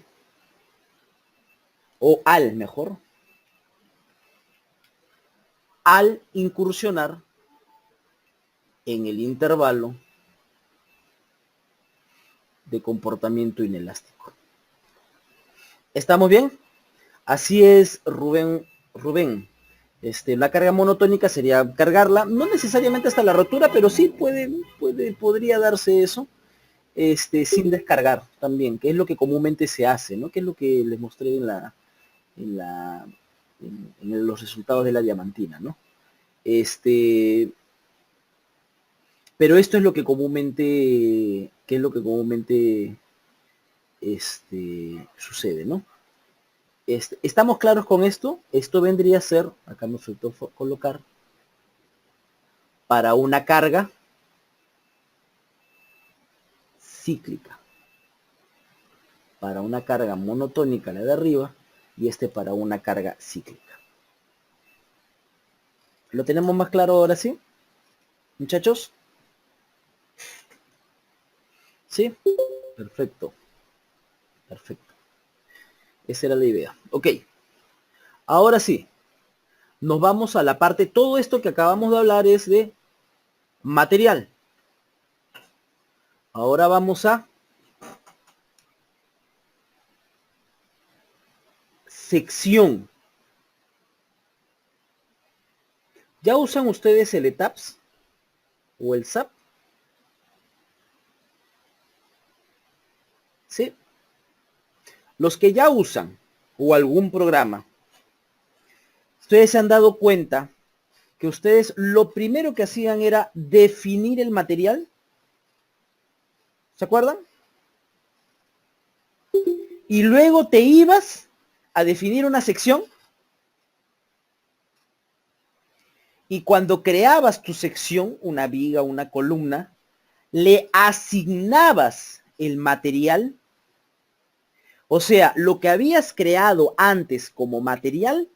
o al mejor, al incursionar en el intervalo de comportamiento inelástico. ¿Estamos bien? Así es, Rubén. La carga monotónica sería cargarla, no necesariamente hasta la rotura, pero sí podría darse eso, sin descargar también, que es lo que comúnmente se hace, ¿no? Que es lo que les mostré en los resultados de la diamantina, ¿no? Pero esto es lo que comúnmente, sucede, ¿no? ¿Estamos claros con esto? Esto vendría a ser, acá me faltó colocar, para una carga cíclica. Para una carga monotónica, la de arriba, y para una carga cíclica. ¿Lo tenemos más claro ahora sí? ¿Muchachos? ¿Sí? Perfecto. Perfecto. Esa era la idea. Ok. Ahora sí. Nos vamos a la parte, todo esto que acabamos de hablar es de material. Ahora vamos a sección. ¿Ya usan ustedes el ETAPS o el SAP? ¿Sí? Los que ya usan o algún programa, ustedes se han dado cuenta que ustedes lo primero que hacían era definir el material. ¿Se acuerdan? Y luego te ibas a definir una sección. Y cuando creabas tu sección, una viga, una columna, le asignabas el material. O sea, lo que habías creado antes como material,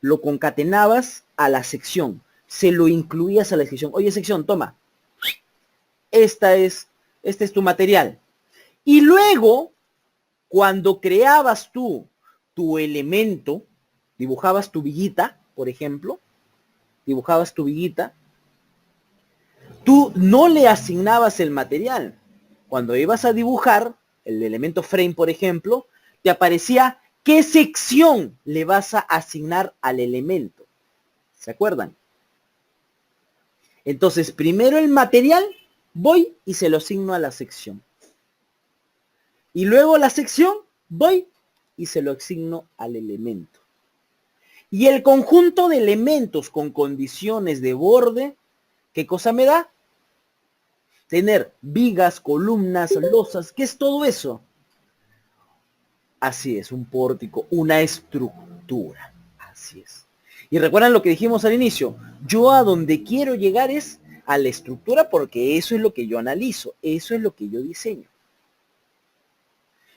lo concatenabas a la sección. Se lo incluías a la sección. Oye, sección, toma. Este es tu material. Y luego, cuando creabas tú tu elemento, dibujabas tu viguita, por ejemplo, dibujabas tu viguita, tú no le asignabas el material. Cuando ibas a dibujar el elemento frame, por ejemplo, te aparecía qué sección le vas a asignar al elemento. ¿Se acuerdan? Entonces, primero el material, voy y se lo asigno a la sección. Y luego la sección, voy y se lo asigno al elemento. Y el conjunto de elementos con condiciones de borde, ¿qué cosa me da? Tener vigas, columnas, losas. ¿Qué es todo eso? Así es, un pórtico, una estructura. Así es. Y recuerdan lo que dijimos al inicio. Yo a donde quiero llegar es a la estructura porque eso es lo que yo analizo. Eso es lo que yo diseño.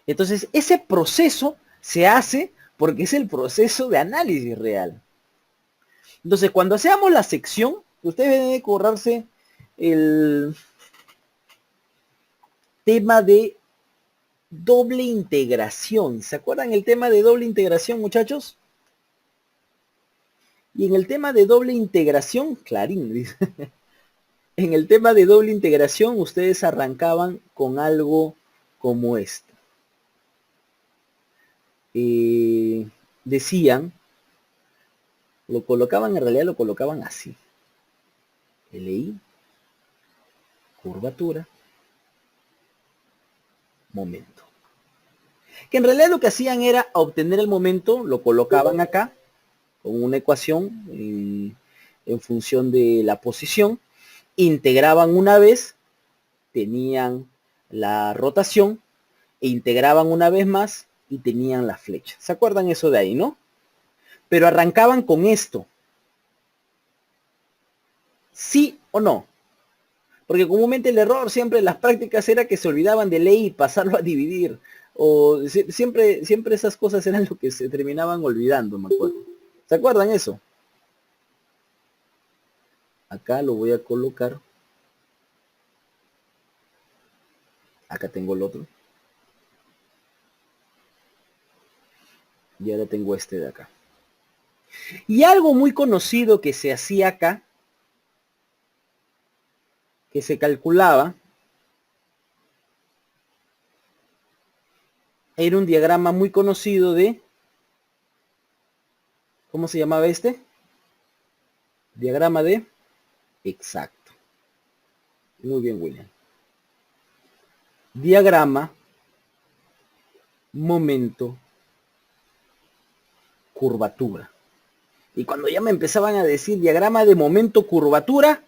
Entonces, ese proceso se hace porque es el proceso de análisis real. Entonces, cuando hacemos la sección, ustedes deben de correrse el tema de doble integración. ¿Se acuerdan el tema de doble integración, muchachos? Y en el tema de doble integración, Clarín, dice. En el tema de doble integración, ustedes arrancaban con algo como esto. Decían, lo colocaban, en realidad lo colocaban así. LI, curvatura, momento. Que en realidad lo que hacían era obtener el momento, lo colocaban acá, con una ecuación en función de la posición, integraban una vez, tenían la rotación, e integraban una vez más y tenían la flecha. ¿Se acuerdan eso de ahí, no? Pero arrancaban con esto. ¿Sí o no? Porque comúnmente el error siempre en las prácticas era que se olvidaban de ley y pasarlo a dividir. O siempre esas cosas eran lo que se terminaban olvidando, me acuerdo. ¿Se acuerdan eso? Acá lo voy a colocar. Acá tengo el otro. Y ahora tengo este de acá. Y algo muy conocido que se hacía acá, que se calculaba, era un diagrama muy conocido de, ¿cómo se llamaba este? Diagrama de exacto. Muy bien, William. Diagrama, momento, curvatura. Y cuando ya me empezaban a decir diagrama de momento, curvatura,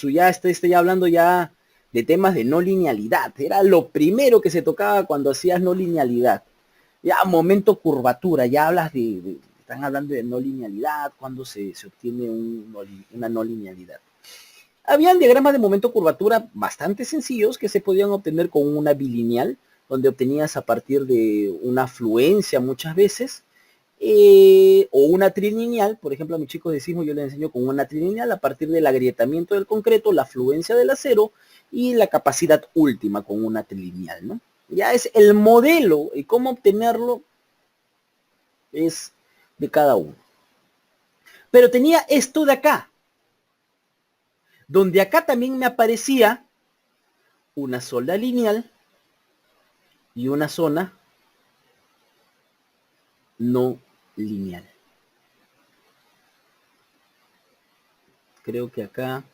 ya ya hablando ya de temas de no linealidad. Era lo primero que se tocaba cuando hacías no linealidad. Ya momento, curvatura, ya hablas están hablando de no linealidad, cuando se obtiene una no linealidad. Habían diagramas de momento curvatura bastante sencillos que se podían obtener con una bilineal, donde obtenías a partir de una fluencia muchas veces, o una trilineal. Por ejemplo, a mis chicos de sismo yo les enseño con una trilineal a partir del agrietamiento del concreto, la fluencia del acero y la capacidad última con una trilineal, ¿no? Ya es el modelo y cómo obtenerlo es de cada uno. Pero tenía esto de acá, donde acá también me aparecía una solda lineal y una zona no lineal. Creo que acá,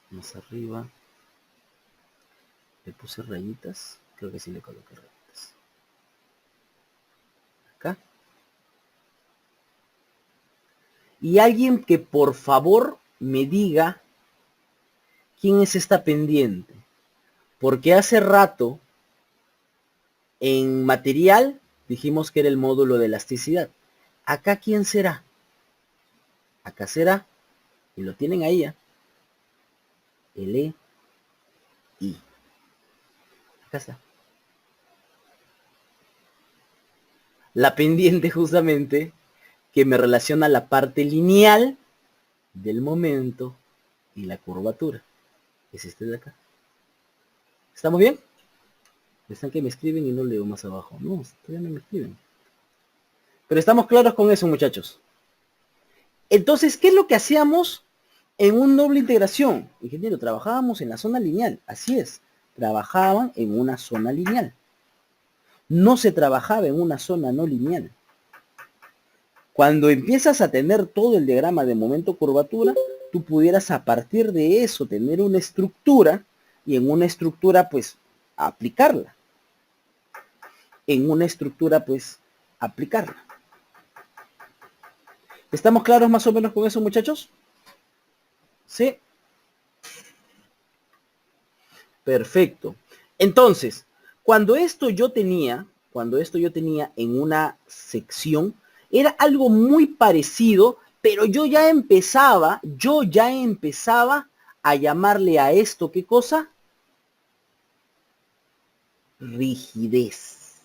más arriba, le puse rayitas. Creo que sí le coloqué rayitas. Acá. Y alguien que por favor me diga quién es esta pendiente. Porque hace rato en material dijimos que era el módulo de elasticidad. Acá quién será. Acá será, y lo tienen ahí ya, LI. Acá está. La pendiente justamente que me relaciona la parte lineal del momento y la curvatura. Es este de acá. ¿Estamos bien? Están que me escriben y no leo más abajo. No, todavía no me escriben. Pero estamos claros con eso, muchachos. Entonces, ¿qué es lo que hacíamos en un doble integración? Ingeniero, trabajábamos en la zona lineal. Así es, trabajaban en una zona lineal. No se trabajaba en una zona no lineal. Cuando empiezas a tener todo el diagrama de momento curvatura, tú pudieras a partir de eso tener una estructura y en una estructura pues aplicarla. En una estructura pues aplicarla. ¿Estamos claros más o menos con eso, muchachos? ¿Sí? Perfecto. Entonces, cuando esto yo tenía en una sección, era algo muy parecido, pero yo ya empezaba a llamarle a esto, ¿qué cosa? Rigidez.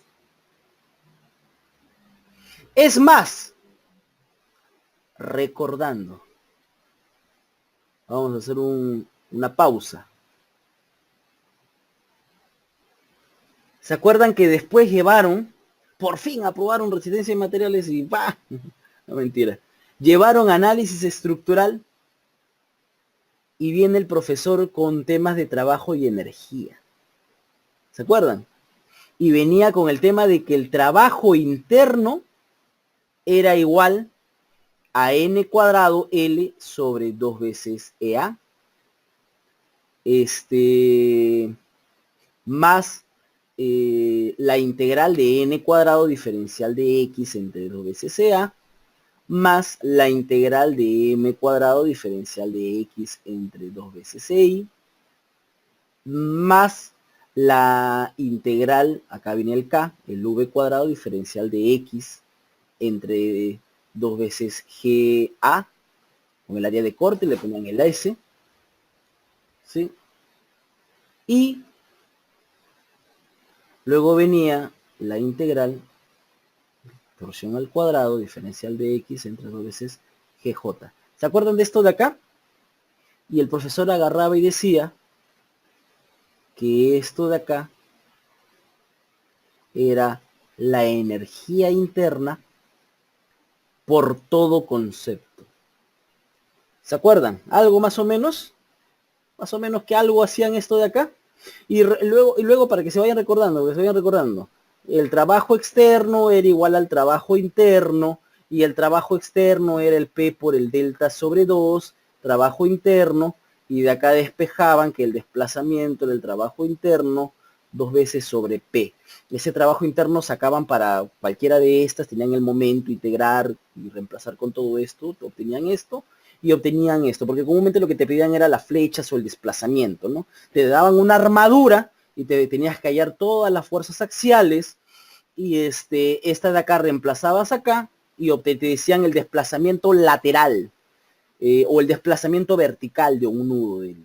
Es más, recordando, vamos a hacer una pausa. ¿Se acuerdan que después por fin aprobaron resistencia de materiales y ¡bah! No, mentira. Llevaron análisis estructural y viene el profesor con temas de trabajo y energía. ¿Se acuerdan? Y venía con el tema de que el trabajo interno era igual a n cuadrado L sobre 2 veces EA. Más la integral de n cuadrado diferencial de x entre 2 veces EA, más la integral de m cuadrado diferencial de x entre 2 veces EI, más la integral, acá viene el k, el v cuadrado diferencial de x entre 2 veces GA, con el área de corte le ponían el S, ¿sí? Y luego venía la integral torsión al cuadrado diferencial de x entre 2 veces GJ. ¿Se acuerdan de esto de acá? Y el profesor agarraba y decía que esto de acá era la energía interna por todo concepto. ¿Se acuerdan? ¿Algo más o menos? Más o menos que algo hacían esto de acá. Y luego para que se vayan recordando, el trabajo externo era igual al trabajo interno, y el trabajo externo era el P por el delta sobre 2, trabajo interno, y de acá despejaban que el desplazamiento del trabajo interno 2 veces sobre P. Ese trabajo interno sacaban para cualquiera de estas, tenían el momento, integrar y reemplazar con todo esto, obtenían esto, y obtenían esto, porque comúnmente lo que te pedían era las flechas o el desplazamiento, ¿no? Te daban una armadura y te tenías que hallar todas las fuerzas axiales, y esta de acá reemplazabas acá, y te decían el desplazamiento lateral, o el desplazamiento vertical de un nudo de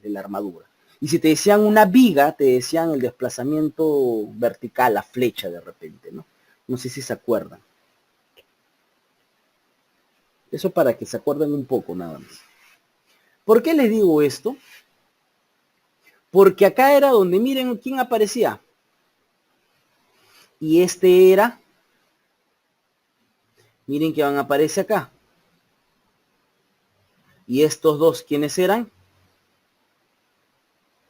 la armadura. Y si te decían una viga, te decían el desplazamiento vertical, la flecha de repente, ¿no? No sé si se acuerdan. Eso para que se acuerden un poco nada más. ¿Por qué les digo esto? Porque acá era donde miren quién aparecía. Y este era, miren que aparece acá. Y estos dos, ¿quiénes eran?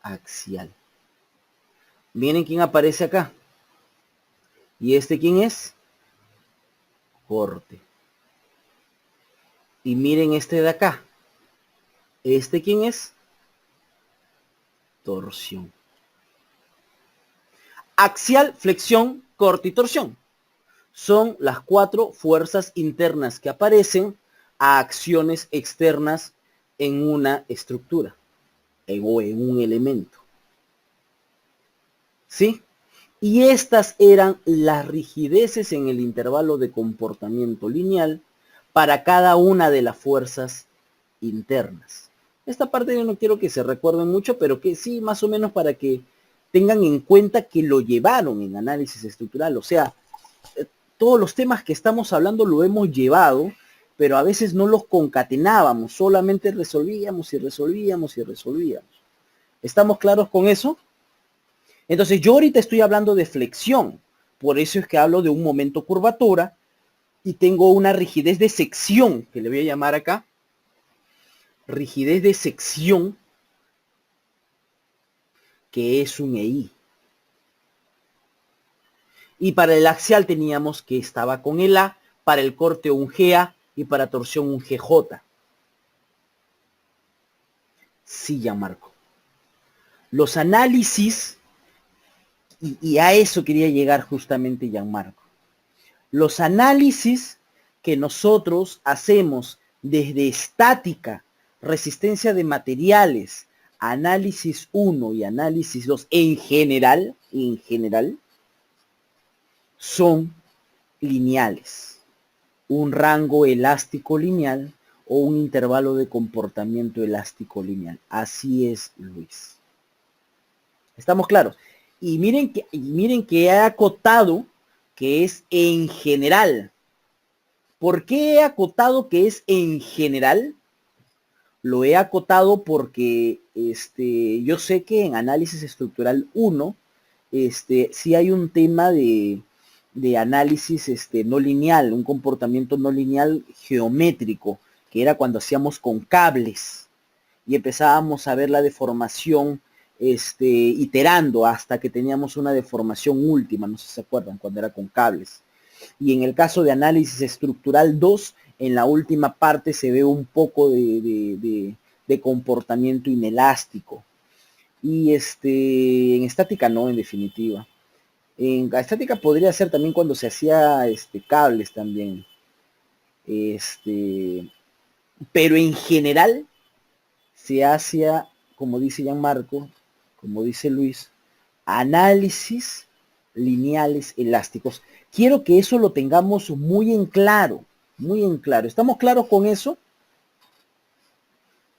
Axial. Miren quién aparece acá. ¿Y este quién es? Corte. Y miren este de acá. ¿Este quién es? Torsión. Axial, flexión, corte y torsión. Son las 4 fuerzas internas que aparecen a acciones externas en una estructura o en un elemento. ¿Sí? Y estas eran las rigideces en el intervalo de comportamiento lineal para cada una de las fuerzas internas. Esta parte yo no quiero que se recuerden mucho, pero que sí, más o menos para que tengan en cuenta que lo llevaron en análisis estructural. O sea, todos los temas que estamos hablando lo hemos llevado, pero a veces no los concatenábamos, solamente resolvíamos y resolvíamos y resolvíamos. ¿Estamos claros con eso? Entonces yo ahorita estoy hablando de flexión, por eso es que hablo de un momento curvatura, y tengo una rigidez de sección, que le voy a llamar acá, rigidez de sección, que es un EI. Y para el axial teníamos que estaba con el A, para el corte un GA y para torsión un GJ. Sí, Gianmarco. Los análisis, y a eso quería llegar justamente Gianmarco. Los análisis que nosotros hacemos desde estática, resistencia de materiales, análisis 1 y análisis 2 en general, son lineales. Un rango elástico lineal o un intervalo de comportamiento elástico lineal. Así es, Luis. ¿Estamos claros? Y miren que he acotado que es en general. ¿Por qué he acotado que es en general? Lo he acotado porque yo sé que en análisis estructural 1 sí hay un tema de análisis no lineal, un comportamiento no lineal geométrico, que era cuando hacíamos con cables y empezábamos a ver la deformación iterando hasta que teníamos una deformación última, no sé si se acuerdan, cuando era con cables. Y en el caso de análisis estructural 2, en la última parte se ve un poco de comportamiento inelástico. Y en estática no, en definitiva. En estática podría ser también cuando se hacía cables también. Pero en general se hacía, como dice Gianmarco, como dice Luis, análisis lineales elásticos. Quiero que eso lo tengamos muy en claro, muy en claro. ¿Estamos claros con eso?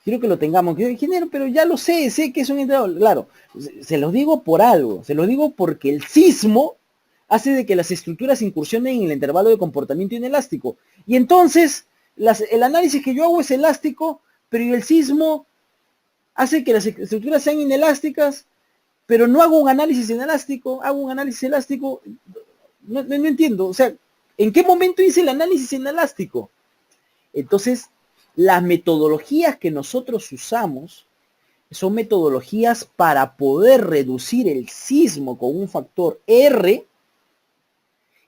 Quiero que lo tengamos. Ingeniero, pero ya lo sé que es un intervalo. Claro, se los digo por algo, se los digo porque el sismo hace de que las estructuras incursionen en el intervalo de comportamiento inelástico. Y entonces, el análisis que yo hago es elástico, pero el sismo hace que las estructuras sean inelásticas, pero no hago un análisis inelástico, hago un análisis elástico. No entiendo, o sea, ¿en qué momento hice el análisis inelástico? Entonces, las metodologías que nosotros usamos son metodologías para poder reducir el sismo con un factor R,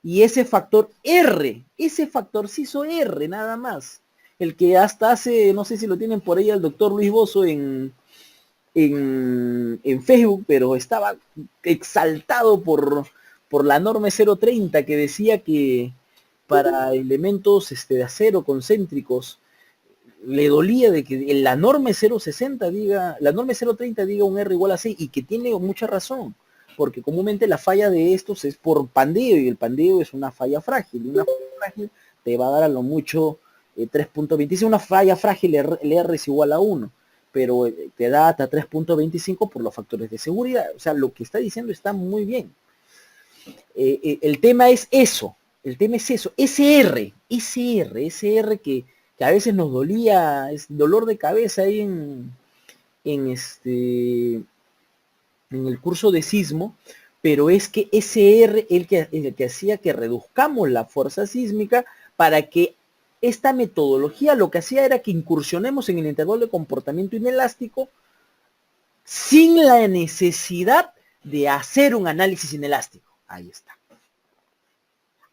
y ese factor R, ese factorciso R nada más, el que hasta hace, no sé si lo tienen por ahí el doctor Luis Bozo en Facebook, pero estaba exaltado por la norma 030 que decía que para elementos de acero concéntricos le dolía de que la norma 060 diga, la norma 030 diga un R igual a 6, y que tiene mucha razón, porque comúnmente la falla de estos es por pandeo, y el pandeo es una falla frágil, y una falla frágil te va a dar a lo mucho 3.26, una falla frágil, el R es igual a 1, pero te da hasta 3.25 por los factores de seguridad. O sea, lo que está diciendo está muy bien. El tema es eso, ese R que a veces nos dolía, es dolor de cabeza ahí en el curso de sismo, pero es que ese R el que hacía que reduzcamos la fuerza sísmica para que esta metodología lo que hacía era que incursionemos en el intervalo de comportamiento inelástico sin la necesidad de hacer un análisis inelástico. Ahí está.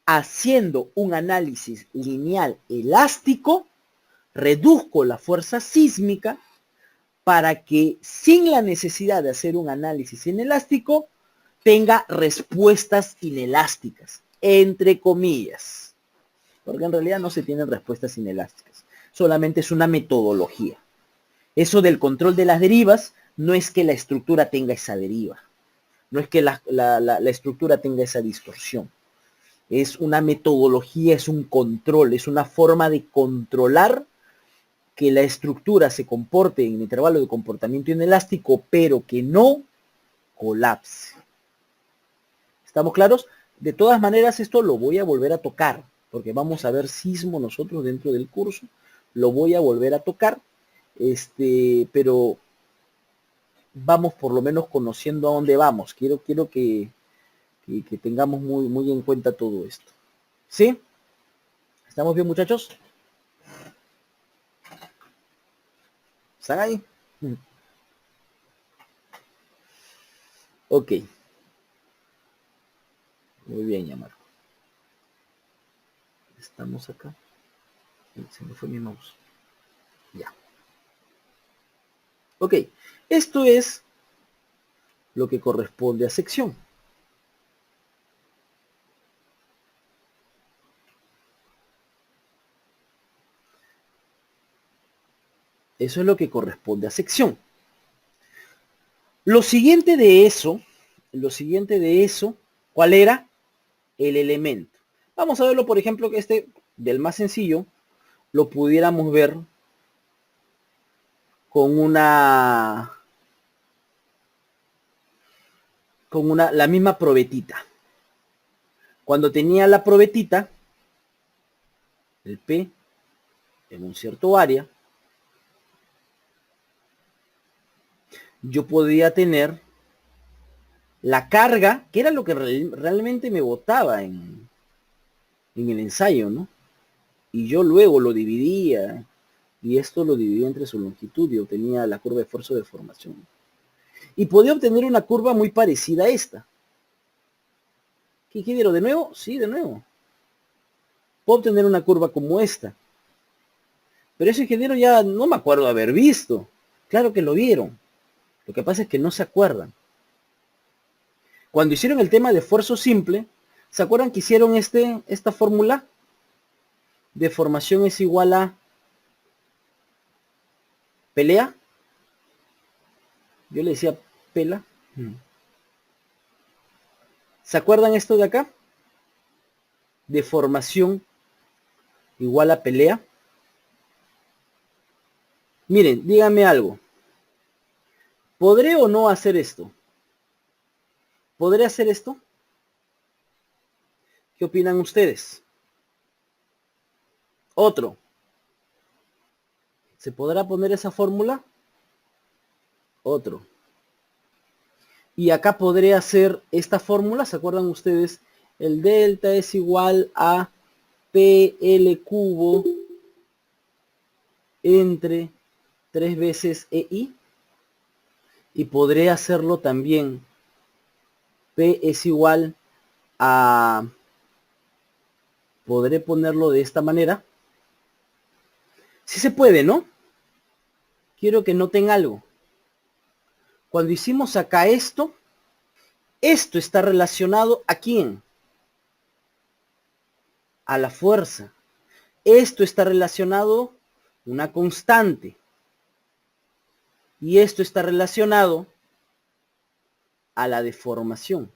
Haciendo un análisis lineal elástico, reduzco la fuerza sísmica para que sin la necesidad de hacer un análisis inelástico tenga respuestas inelásticas, entre comillas, porque en realidad no se tienen respuestas inelásticas, solamente es una metodología. Eso del control de las derivas no es que la estructura tenga esa deriva, no es que la estructura tenga esa distorsión, es una metodología, es un control, es una forma de controlar que la estructura se comporte en intervalo de comportamiento inelástico, pero que no colapse. ¿Estamos claros? De todas maneras, esto lo voy a volver a tocar, porque vamos a ver sismo nosotros dentro del curso. Lo voy a volver a tocar, pero vamos por lo menos conociendo a dónde vamos. Quiero que tengamos muy en cuenta todo esto. ¿Sí? ¿Estamos bien, muchachos? ¿Están ahí? Ok. Muy bien, ya Marco. Estamos acá. Se me fue mi mouse. Ya. Ok. Esto es lo que corresponde a sección. Eso es lo que corresponde a sección. Lo siguiente de eso, ¿cuál era? El elemento. Vamos a verlo, por ejemplo, que este, del más sencillo, lo pudiéramos ver con la misma probetita. Cuando tenía la probetita, el P en un cierto área, yo podía tener la carga, que era lo que realmente me botaba en el ensayo, ¿no? Y yo luego lo dividía, y esto lo dividía entre su longitud y obtenía la curva de esfuerzo de formación. Y podía obtener una curva muy parecida a esta. ¿Qué quiero? ¿De nuevo? Sí, de nuevo. Puedo obtener una curva como esta. Pero ese ingeniero ya no me acuerdo haber visto. Claro que lo vieron. Lo que pasa es que no se acuerdan. Cuando hicieron el tema de esfuerzo simple, ¿se acuerdan que hicieron esta fórmula? Deformación es igual a pelea. Yo le decía pela. ¿Se acuerdan esto de acá? Deformación igual a pelea. Miren, díganme algo. ¿Podré o no hacer esto? ¿Podré hacer esto? ¿Qué opinan ustedes? Otro. ¿Se podrá poner esa fórmula? Otro. Y acá podré hacer esta fórmula. ¿Se acuerdan ustedes? El delta es igual a PL cubo entre 3 veces EI. Y podré hacerlo también. P es igual a... Podré ponerlo de esta manera. Sí se puede, ¿no? Quiero que noten algo. Cuando hicimos acá esto está relacionado ¿a quién? A la fuerza. Esto está relacionado a una constante. Y esto está relacionado a la deformación.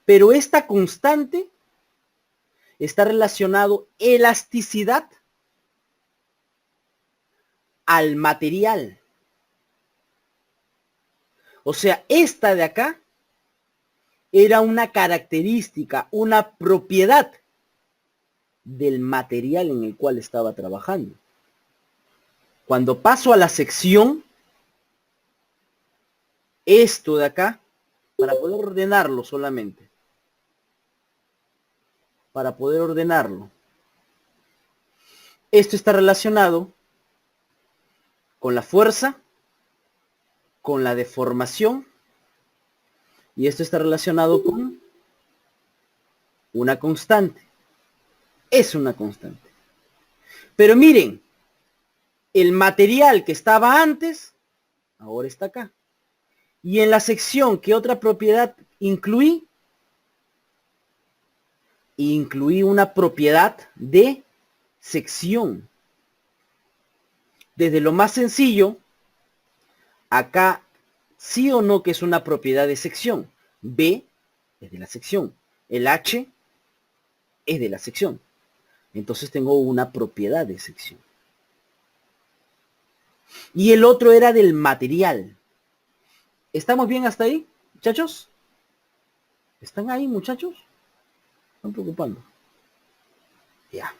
Pero esta constante está relacionado elasticidad al material. O sea, esta de acá era una característica, una propiedad del material en el cual estaba trabajando. Cuando paso a la sección, esto de acá, para poder ordenarlo solamente, para poder ordenarlo, esto está relacionado con la fuerza, con la deformación, y esto está relacionado con una constante. Es una constante. Pero miren, el material que estaba antes, ahora está acá. Y en la sección, ¿qué otra propiedad incluí? Incluí una propiedad de sección. Desde lo más sencillo, acá sí o no que es una propiedad de sección. B es de la sección. El H es de la sección. Entonces tengo una propiedad de sección. Y el otro era del material. ¿Estamos bien hasta ahí, muchachos? ¿Están ahí, muchachos? Están preocupando. Ya.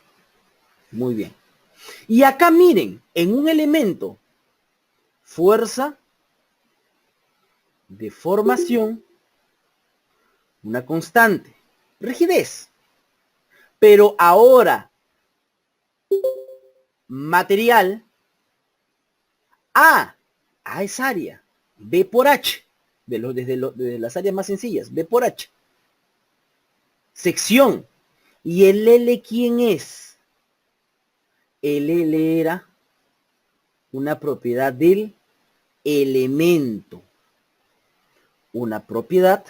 Muy bien. Y acá miren, en un elemento, fuerza, deformación, una constante, rigidez. Pero ahora, material, A es área, B por H, desde las áreas más sencillas, B por H. Sección. ¿Y el L quién es? El L era una propiedad del elemento. Una propiedad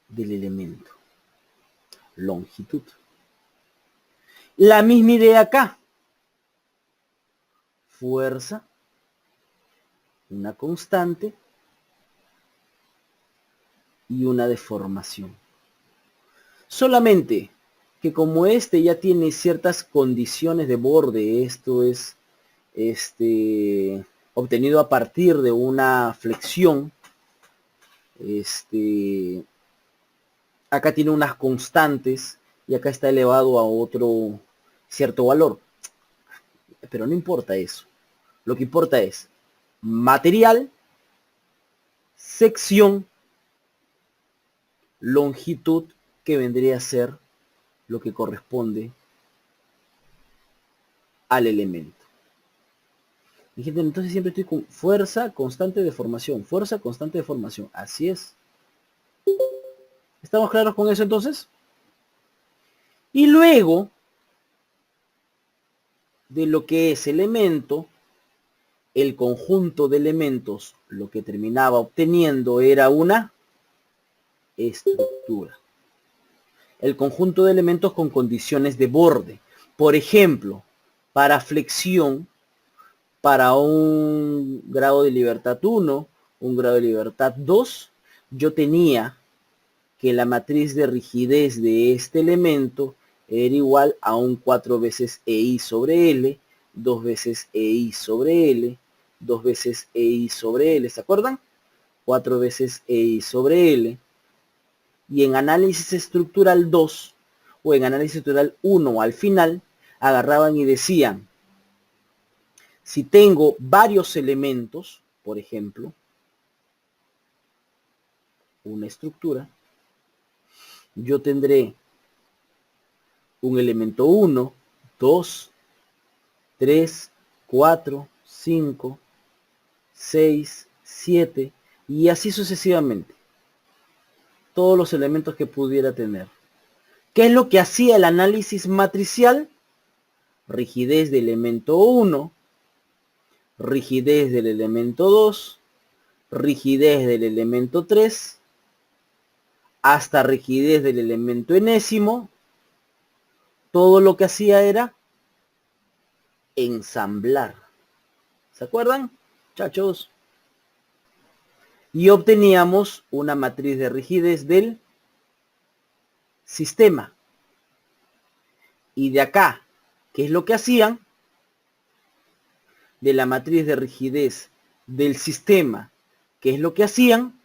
del elemento. Longitud. La misma idea acá. Fuerza, una constante y una deformación. Solamente que como este ya tiene ciertas condiciones de borde, esto es obtenido a partir de una flexión, acá tiene unas constantes y acá está elevado a otro cierto valor. Pero no importa eso. Lo que importa es material, sección, longitud, que vendría a ser lo que corresponde al elemento. Y gente, entonces siempre estoy con fuerza, constante, deformación. Fuerza, constante, deformación. Así es. ¿Estamos claros con eso entonces? Y luego de lo que es elemento, el conjunto de elementos, lo que terminaba obteniendo era una estructura. El conjunto de elementos con condiciones de borde. Por ejemplo, para flexión, para un grado de libertad 1, un grado de libertad 2, yo tenía que la matriz de rigidez de este elemento era igual a un 4 veces EI sobre L, 2 veces EI sobre L, 2 veces EI sobre L, ¿se acuerdan? 4 veces EI sobre L. Y en análisis estructural 2 o en análisis estructural 1 al final, agarraban y decían, si tengo varios elementos, por ejemplo, una estructura, yo tendré un elemento 1, 2, 3, 4, 5, 6, 7 y así sucesivamente. Todos los elementos que pudiera tener. ¿Qué es lo que hacía el análisis matricial? Rigidez del elemento 1, rigidez del elemento 2, rigidez del elemento 3, hasta rigidez del elemento enésimo. Todo lo que hacía era ensamblar. ¿Se acuerdan, muchachos? Y obteníamos una matriz de rigidez del sistema. Y de acá, ¿qué es lo que hacían? De la matriz de rigidez del sistema, ¿qué es lo que hacían?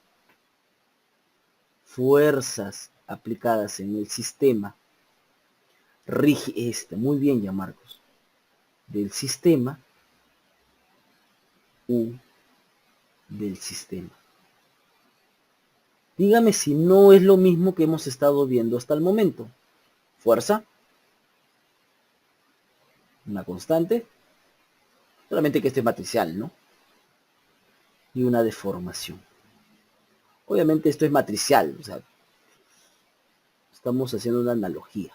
Fuerzas aplicadas en el sistema. Muy bien ya, Marcos. Del sistema U del sistema. Dígame si no es lo mismo que hemos estado viendo hasta el momento. Fuerza, una constante, solamente que este es matricial, ¿no? Y una deformación. Obviamente esto es matricial, o sea, estamos haciendo una analogía.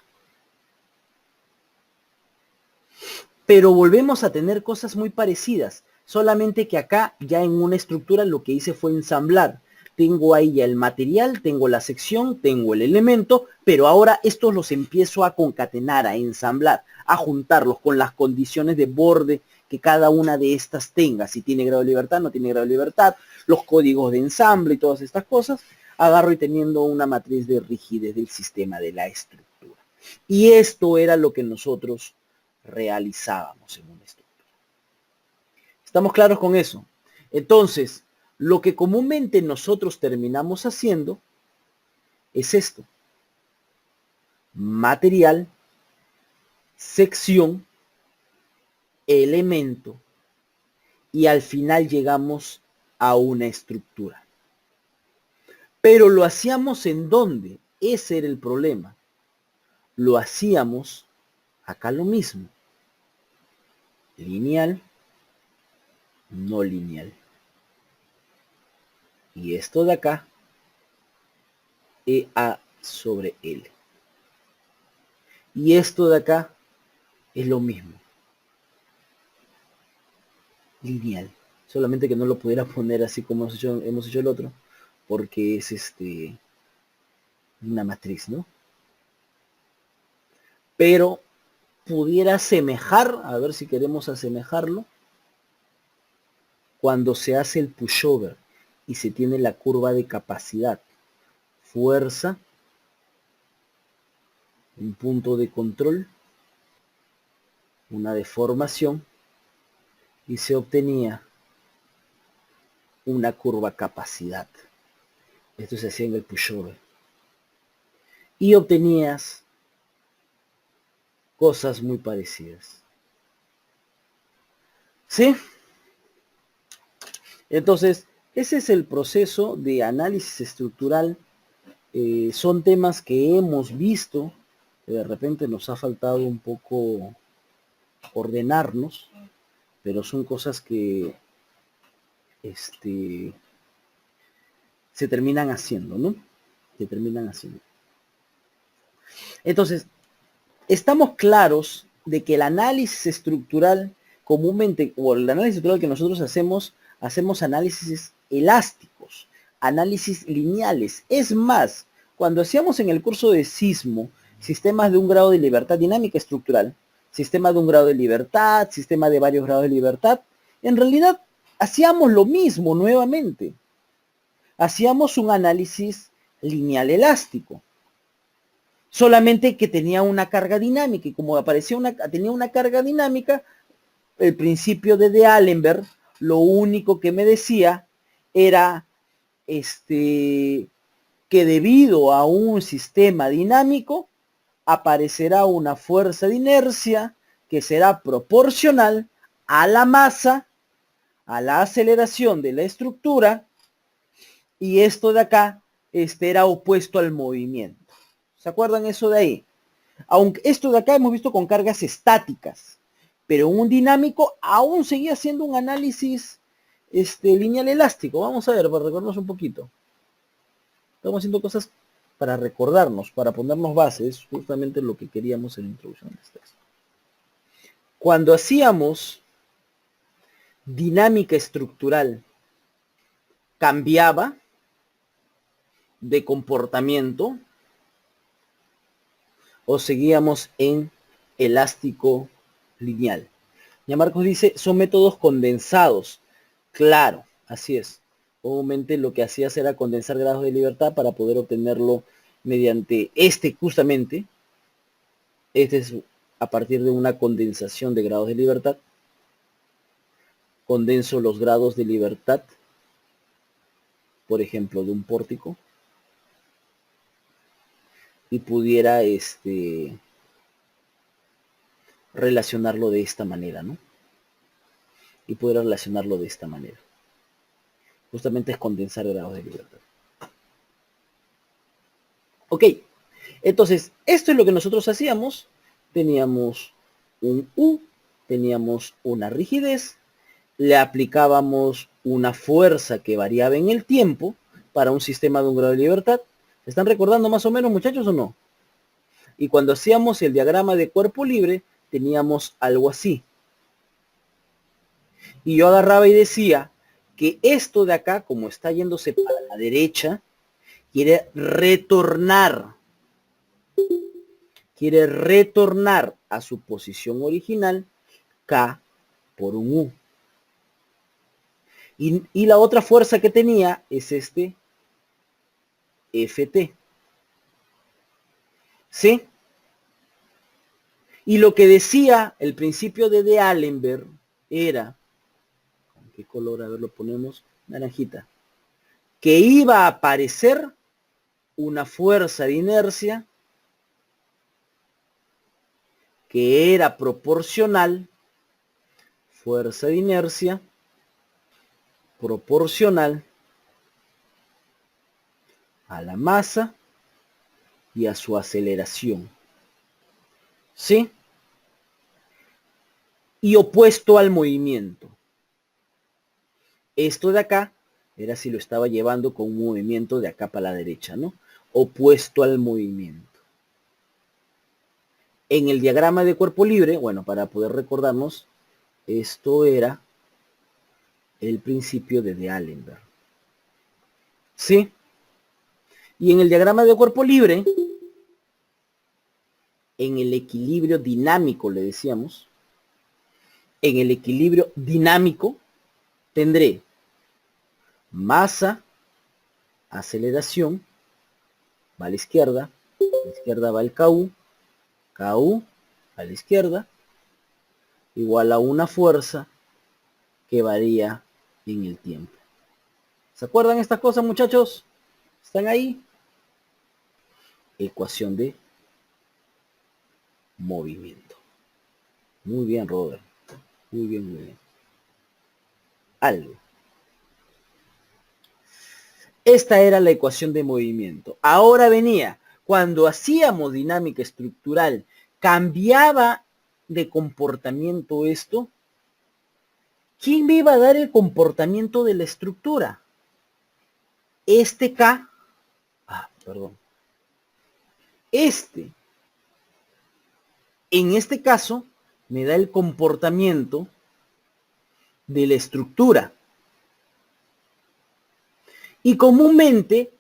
Pero volvemos a tener cosas muy parecidas, solamente que acá ya en una estructura lo que hice fue ensamblar. Tengo ahí ya el material, tengo la sección, tengo el elemento, pero ahora estos los empiezo a concatenar, a ensamblar, a juntarlos con las condiciones de borde que cada una de estas tenga. Si tiene grado de libertad, no tiene grado de libertad, los códigos de ensamble y todas estas cosas, agarro y teniendo una matriz de rigidez del sistema, de la estructura. Y esto era lo que nosotros realizábamos en una estructura. ¿Estamos claros con eso? Entonces, lo que comúnmente nosotros terminamos haciendo es esto. Material, sección, elemento, y al final llegamos a una estructura. Pero lo hacíamos ¿en dónde? Ese era el problema. lo hacíamos acá lo mismo. Lineal, no lineal. Y esto de acá, EA sobre L. Y esto de acá es lo mismo. Lineal. Solamente que no lo pudiera poner así como hemos hecho el otro, porque es una matriz, ¿no? Pero pudiera asemejar, a ver si queremos asemejarlo, cuando se hace el pushover y se tiene la curva de capacidad. Fuerza, un punto de control, una deformación, y se obtenía una curva capacidad. Esto se hacía en el pushover. Y obtenías cosas muy parecidas. ¿Sí? Entonces, ese es el proceso de análisis estructural. Son temas que hemos visto, que de repente nos ha faltado un poco ordenarnos, pero son cosas que se terminan haciendo, ¿no? Se terminan haciendo. Entonces, estamos claros de que el análisis estructural comúnmente, o el análisis estructural que nosotros hacemos análisis elásticos, análisis lineales. Es más, cuando hacíamos en el curso de sismo, sistemas de un grado de libertad dinámica estructural, sistema de un grado de libertad, sistema de varios grados de libertad, en realidad hacíamos lo mismo nuevamente. Hacíamos un análisis lineal elástico. Solamente que tenía una carga dinámica, y como tenía una carga dinámica, el principio de D'Alembert lo único que me decía era que debido a un sistema dinámico aparecerá una fuerza de inercia que será proporcional a la masa, a la aceleración de la estructura, y esto de acá era opuesto al movimiento. ¿Se acuerdan eso de ahí? Aunque esto de acá hemos visto con cargas estáticas, pero un dinámico aún seguía siendo un análisis lineal elástico. Vamos a ver, para recordarnos un poquito. Estamos haciendo cosas para recordarnos, para ponernos bases, justamente lo que queríamos en la introducción de este. Cuando hacíamos dinámica estructural, cambiaba de comportamiento o seguíamos en elástico lineal. Ya Marcos dice, son métodos condensados. Claro, así es. Obviamente lo que hacías era condensar grados de libertad para poder obtenerlo mediante justamente. Este es a partir de una condensación de grados de libertad. Condenso los grados de libertad, por ejemplo, de un pórtico. Y pudiera relacionarlo de esta manera, ¿no? Y poder relacionarlo de esta manera. Justamente es condensar grados de libertad. Ok, entonces, esto es lo que nosotros hacíamos. Teníamos un U, teníamos una rigidez, le aplicábamos una fuerza que variaba en el tiempo para un sistema de un grado de libertad. ¿Se están recordando más o menos, muchachos, o no? Y cuando hacíamos el diagrama de cuerpo libre, teníamos algo así. Y yo agarraba y decía que esto de acá, como está yéndose para la derecha, quiere retornar a su posición original, K por un U. Y la otra fuerza que tenía es Ft. ¿Sí? Y lo que decía el principio de D'Alembert era, ¿con qué color? A ver, lo ponemos, naranjita, que iba a aparecer una fuerza de inercia que era proporcional, fuerza de inercia proporcional a la masa y a su aceleración. ¿sí? Y opuesto al movimiento. Esto de acá era si lo estaba llevando con un movimiento de acá para la derecha, ¿no? Opuesto al movimiento. En el diagrama de cuerpo libre, bueno, para poder recordarnos, esto era el principio de D'Alembert. ¿Sí? Y en el diagrama de cuerpo libre, en el equilibrio dinámico, le decíamos, en el equilibrio dinámico tendré masa, aceleración, va a la izquierda va el KU, KU a la izquierda, igual a una fuerza que varía en el tiempo. ¿Se acuerdan estas cosas, muchachos? ¿Están ahí? Ecuación de movimiento. Muy bien, Robert. Muy bien, muy bien. Algo. Esta era la ecuación de movimiento. Ahora venía, cuando hacíamos dinámica estructural, cambiaba de comportamiento esto. ¿Quién me iba a dar el comportamiento de la estructura? Este K, perdón. Este, en este caso, me da el comportamiento de la estructura. Y comúnmente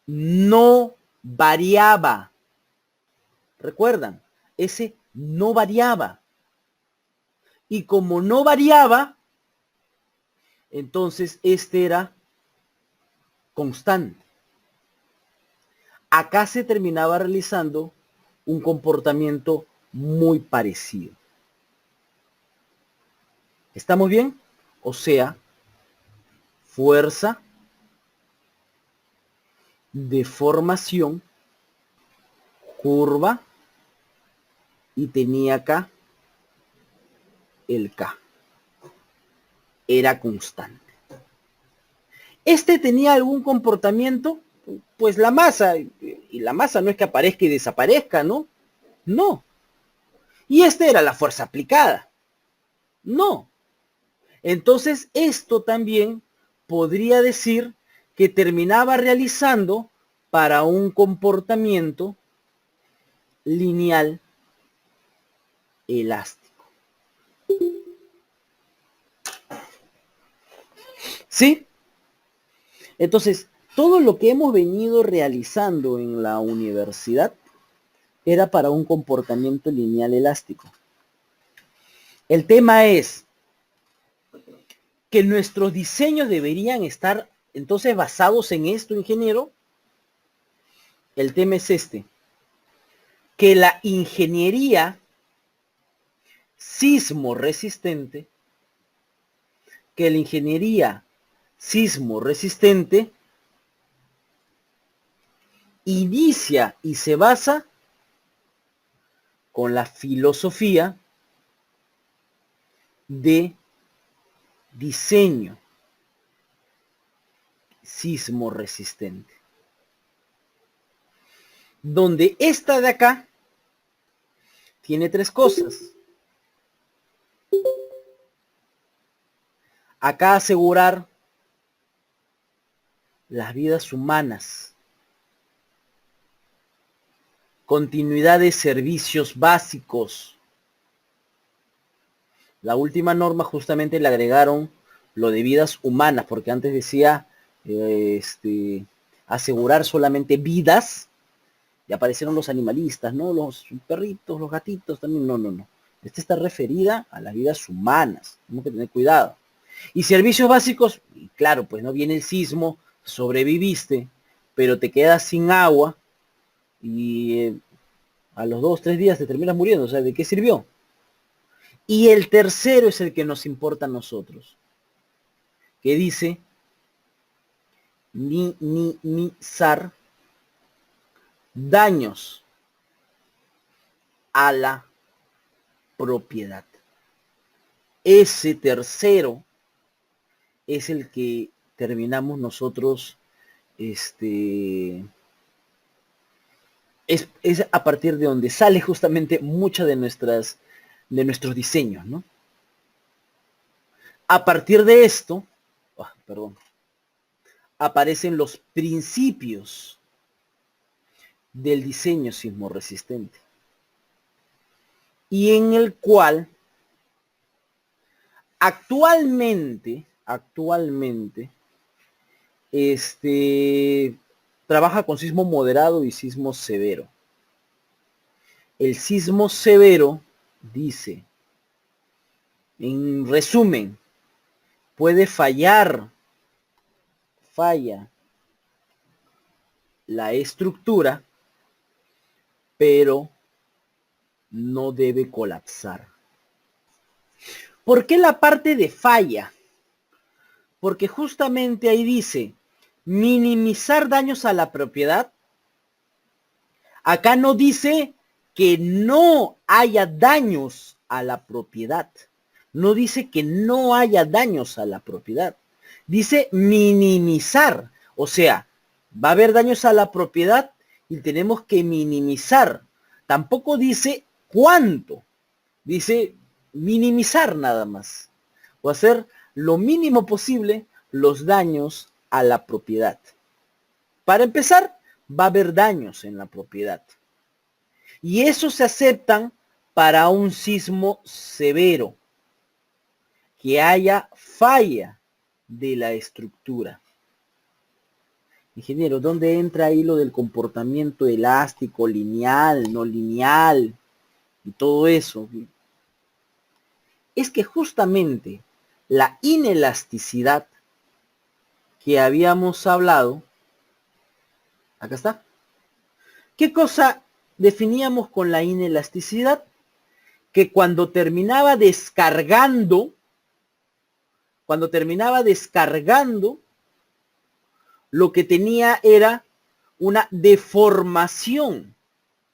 no variaba. ¿Recuerdan? Ese no variaba. Y como no variaba, entonces este era constante. Acá se terminaba realizando un comportamiento muy parecido. ¿Estamos bien? O sea, fuerza, deformación, curva, y tenía acá el K. Era constante. Este tenía algún comportamiento, pues la masa, y la masa no es que aparezca y desaparezca, ¿no? No. Y esta era la fuerza aplicada. No. Entonces esto también podría decir que terminaba realizando para un comportamiento lineal elástico. ¿Sí? Entonces, todo lo que hemos venido realizando en la universidad era para un comportamiento lineal elástico. El tema es que nuestros diseños deberían estar entonces basados en esto, ingeniero. El tema es este, que la ingeniería sismo resistente inicia y se basa con la filosofía de diseño sismo resistente, donde esta de acá tiene tres cosas. Acá asegurar las vidas humanas, continuidad de servicios básicos. La última norma justamente le agregaron lo de vidas humanas, porque antes decía asegurar solamente vidas, y aparecieron los animalistas, ¿no? Los perritos, los gatitos también, no. Esta está referida a las vidas humanas, tenemos que tener cuidado. Y servicios básicos, claro, pues no viene el sismo, sobreviviste, pero te quedas sin agua y a los 2, 3 días te terminas muriendo, o sea, ¿de qué sirvió? Y el tercero es el que nos importa a nosotros, que dice minimizar daños a la propiedad. Ese tercero es el que terminamos nosotros Es a partir de donde sale justamente mucha de nuestros diseños, ¿no? A partir de esto, aparecen los principios del diseño sismorresistente, y en el cual actualmente trabaja con sismo moderado y sismo severo. El sismo severo dice, en resumen, puede falla la estructura, pero no debe colapsar. ¿Por qué la parte de falla? Porque justamente ahí dice, minimizar daños a la propiedad. Acá no dice que no haya daños a la propiedad. No dice que no haya daños a la propiedad. Dice minimizar. O sea, va a haber daños a la propiedad y tenemos que minimizar. Tampoco dice cuánto. Dice minimizar nada más. O hacer lo mínimo posible los daños a la propiedad. Para empezar, va a haber daños en la propiedad. Y esos se aceptan para un sismo severo, que haya falla de la estructura. Ingeniero, ¿dónde entra ahí lo del comportamiento elástico, lineal, no lineal y todo eso? Es que justamente la inelasticidad que habíamos hablado, acá está. ¿Qué cosa definíamos con la inelasticidad? Que cuando terminaba descargando, lo que tenía era una deformación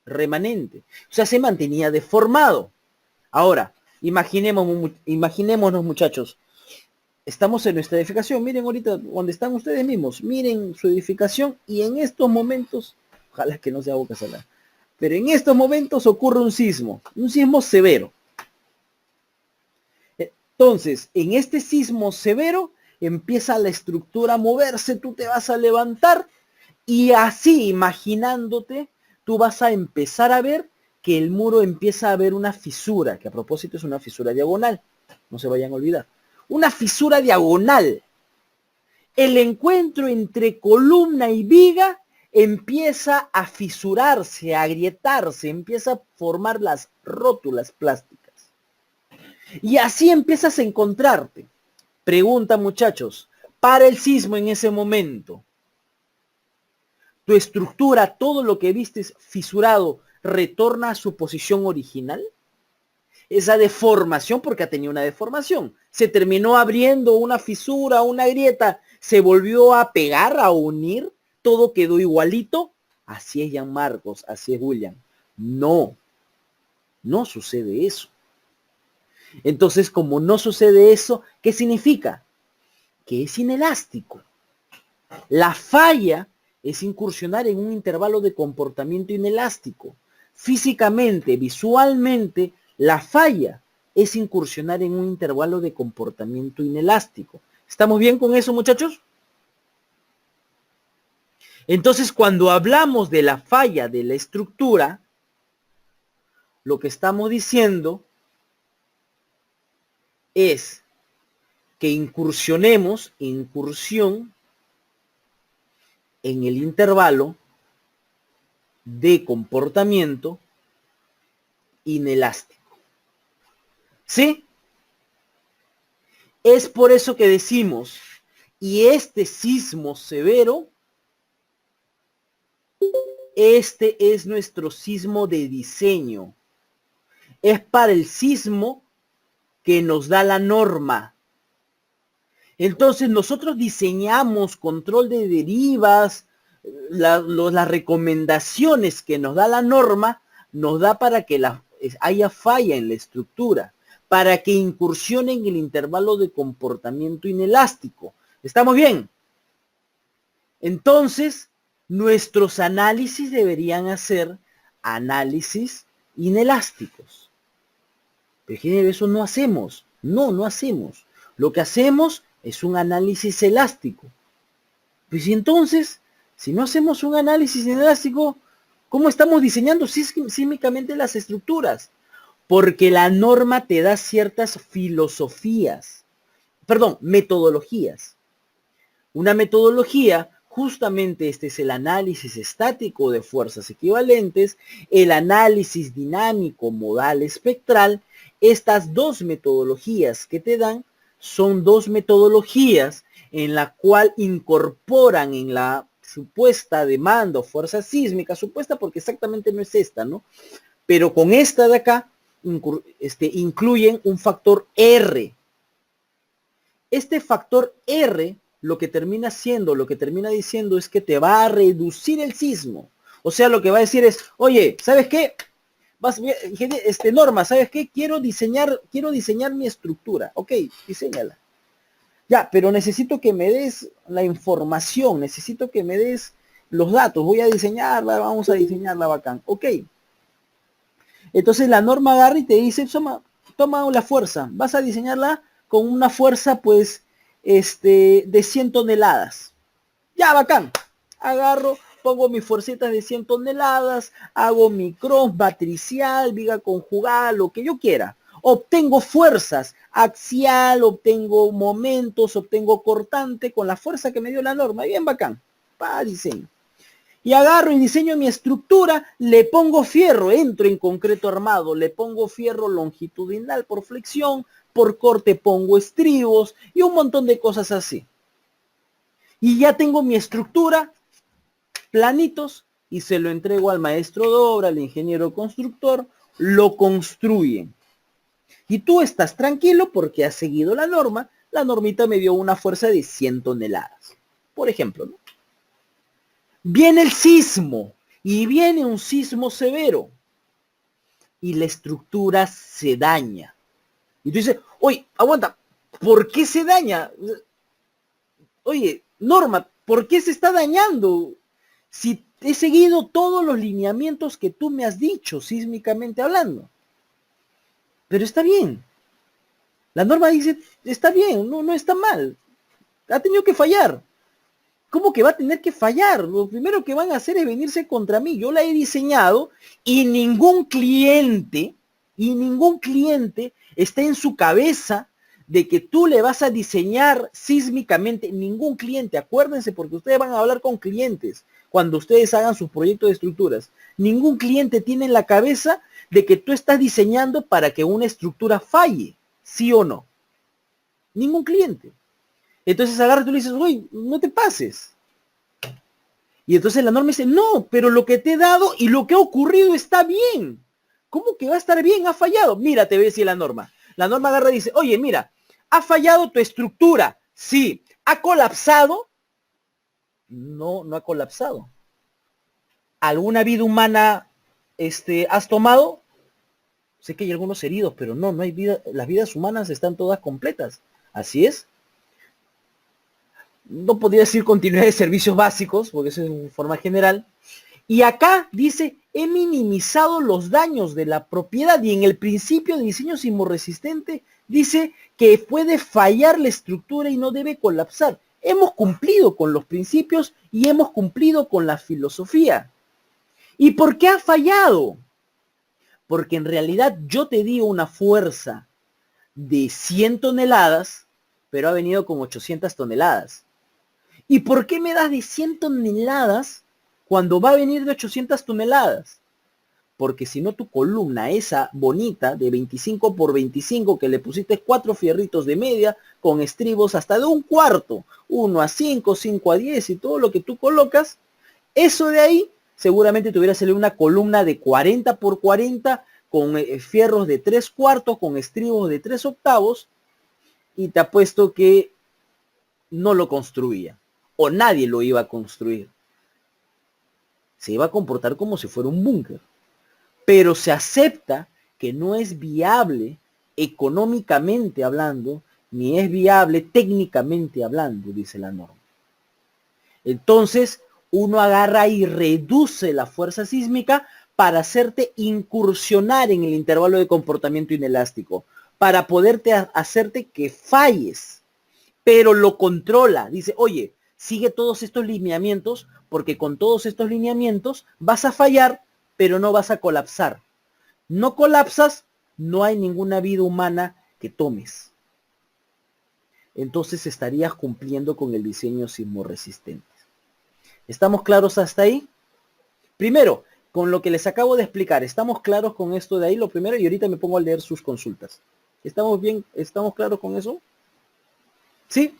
remanente. O sea, se mantenía deformado. Ahora, imaginémonos, muchachos, estamos en nuestra edificación, miren ahorita donde están ustedes mismos, miren su edificación, y en estos momentos, ojalá que no sea boca salada, pero en estos momentos ocurre un sismo severo. Entonces, en este sismo severo empieza la estructura a moverse, tú te vas a levantar y así, imaginándote, tú vas a empezar a ver que el muro empieza a ver una fisura, que a propósito es una fisura diagonal, no se vayan a olvidar. Una fisura diagonal. El encuentro entre columna y viga empieza a fisurarse, a agrietarse, empieza a formar las rótulas plásticas. Y así empiezas a encontrarte. Pregunta, muchachos, para el sismo en ese momento, ¿tu estructura, todo lo que vistes fisurado, retorna a su posición original? Esa deformación, porque ha tenido una deformación, se terminó abriendo una fisura, una grieta, se volvió a pegar, a unir, todo quedó igualito. Así es Jean Marcos, así es William. No, no sucede eso. Entonces, como no sucede eso, ¿qué significa? Que es inelástico. La falla es incursionar en un intervalo de comportamiento inelástico. Físicamente, visualmente, la falla es incursionar en un intervalo de comportamiento inelástico. ¿Estamos bien con eso, muchachos? Entonces, cuando hablamos de la falla de la estructura, lo que estamos diciendo es que incursionemos en el intervalo de comportamiento inelástico. ¿Sí? Es por eso que decimos, y este sismo severo, este es nuestro sismo de diseño. Es para el sismo que nos da la norma. Entonces nosotros diseñamos control de derivas, las recomendaciones que nos da la norma, nos da para que haya falla en la estructura, para que incursione en el intervalo de comportamiento inelástico. ¿Estamos bien? Entonces, nuestros análisis deberían ser análisis inelásticos. Pero ingeniero, eso no hacemos. No hacemos. Lo que hacemos es un análisis elástico. Pues y entonces, si no hacemos un análisis inelástico, ¿cómo estamos diseñando sísmicamente las estructuras? Porque la norma te da ciertas metodologías. Una metodología, justamente este es el análisis estático de fuerzas equivalentes, el análisis dinámico modal espectral. Estas dos metodologías que te dan son dos metodologías en la cual incorporan en la supuesta demanda o fuerza sísmica, supuesta porque exactamente no es esta, ¿no? Pero con esta de acá incluyen un factor R. Este factor R lo que termina diciendo es que te va a reducir el sismo. O sea, lo que va a decir es, oye, ¿sabes qué? Norma, ¿sabes qué? Quiero diseñar mi estructura. Ok, diséñala. Ya, pero necesito que me des la información, necesito que me des los datos. Voy a diseñarla, vamos a diseñarla bacán. Ok. Entonces la norma agarra y te dice, toma la fuerza. Vas a diseñarla con una fuerza, pues, de 100 toneladas. Ya, bacán. Agarro, pongo mis fuercitas de 100 toneladas, hago mi cross matricial, viga conjugada, lo que yo quiera. Obtengo fuerzas, axial, obtengo momentos, obtengo cortante con la fuerza que me dio la norma. Bien bacán. Pa diseño. Y agarro y diseño mi estructura, le pongo fierro, entro en concreto armado, le pongo fierro longitudinal por flexión, por corte pongo estribos y un montón de cosas así. Y ya tengo mi estructura, planitos, y se lo entrego al maestro de obra, al ingeniero constructor, lo construyen. Y tú estás tranquilo porque has seguido la norma. La normita me dio una fuerza de 100 toneladas. Por ejemplo, ¿no? Viene el sismo. Y viene un sismo severo. Y la estructura se daña. Y tú dices, oye, aguanta. ¿Por qué se daña? Oye, Norma, ¿por qué se está dañando? Si he seguido todos los lineamientos que tú me has dicho, sísmicamente hablando. Pero está bien. La norma dice, está bien, no está mal. Ha tenido que fallar. ¿Cómo que va a tener que fallar? Lo primero que van a hacer es venirse contra mí. Yo la he diseñado y ningún cliente está en su cabeza de que tú le vas a diseñar sísmicamente. Ningún cliente, acuérdense, porque ustedes van a hablar con clientes cuando ustedes hagan sus proyectos de estructuras. Ningún cliente tiene en la cabeza de que tú estás diseñando para que una estructura falle, ¿sí o no? Ningún cliente. Entonces agarra y tú le dices, oye, no te pases. Y entonces la norma dice, no, pero lo que te he dado y lo que ha ocurrido está bien. ¿Cómo que va a estar bien? Ha fallado. Mira, te voy a decir la norma. La norma agarra y dice, oye, mira, ha fallado tu estructura. Sí. ¿Ha colapsado? No, no ha colapsado. ¿Alguna vida humana has tomado? Sé que hay algunos heridos, pero no hay vida. Las vidas humanas están todas completas. Así es. No podría decir continuidad de servicios básicos, porque eso es en forma general. Y acá dice, he minimizado los daños de la propiedad y en el principio de diseño sismorresistente dice que puede fallar la estructura y no debe colapsar. Hemos cumplido con los principios y hemos cumplido con la filosofía. ¿Y por qué ha fallado? Porque en realidad yo te di una fuerza de 100 toneladas, pero ha venido con 800 toneladas. ¿Y por qué me das de 100 toneladas cuando va a venir de 800 toneladas? Porque si no tu columna, esa bonita de 25 por 25 que le pusiste 4 fierritos de media con estribos hasta de un cuarto, 1 a 5, 5 a 10 y todo lo que tú colocas, eso de ahí seguramente te hubiera salido una columna de 40 por 40 con fierros de 3 cuartos, con estribos de 3 octavos, y te apuesto que no lo construía. O nadie lo iba a construir. Se iba a comportar como si fuera un búnker. Pero se acepta que no es viable económicamente hablando, ni es viable técnicamente hablando, dice la norma. Entonces, uno agarra y reduce la fuerza sísmica para hacerte incursionar en el intervalo de comportamiento inelástico, para poderte hacerte que falles, pero lo controla. Dice, oye, sigue todos estos lineamientos, porque con todos estos lineamientos vas a fallar, pero no vas a colapsar. No colapsas, no hay ninguna vida humana que tomes. Entonces estarías cumpliendo con el diseño sismorresistente. ¿Estamos claros hasta ahí? Primero, con lo que les acabo de explicar, ¿estamos claros con esto de ahí? Lo primero, y ahorita me pongo a leer sus consultas. ¿Estamos bien? ¿Estamos claros con eso? ¿Sí?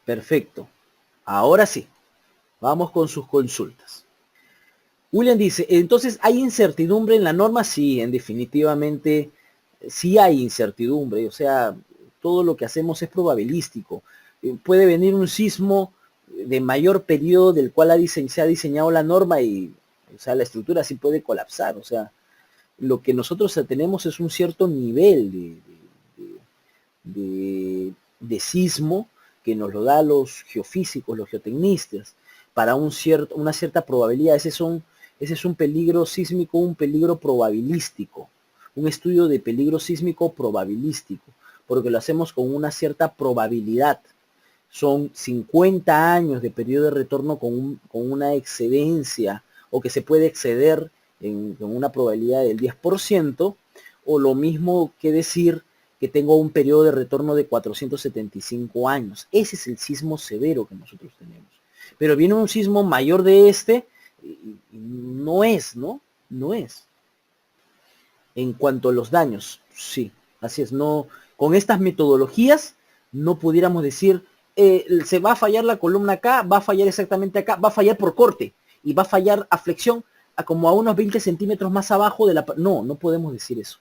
Perfecto. Ahora sí, vamos con sus consultas. William dice, entonces, ¿hay incertidumbre en la norma? Sí, definitivamente sí hay incertidumbre. O sea, todo lo que hacemos es probabilístico. Puede venir un sismo de mayor periodo del cual se ha diseñado la norma y, o sea, la estructura sí puede colapsar. O sea, lo que nosotros tenemos es un cierto nivel de sismo que nos lo da los geofísicos, los geotecnistas, para una cierta probabilidad. Ese es un peligro sísmico, un peligro probabilístico, un estudio de peligro sísmico probabilístico, porque lo hacemos con una cierta probabilidad. Son 50 años de periodo de retorno con una excedencia, o que se puede exceder con una probabilidad del 10%, o lo mismo que decir que tengo un periodo de retorno de 475 años. Ese es el sismo severo que nosotros tenemos. Pero viene un sismo mayor de este, y no es, ¿no? No es. En cuanto a los daños, sí, así es. No, con estas metodologías no pudiéramos decir, se va a fallar la columna acá, va a fallar exactamente acá, va a fallar por corte y va a fallar a flexión como a unos 20 centímetros más abajo de la... No, no podemos decir eso.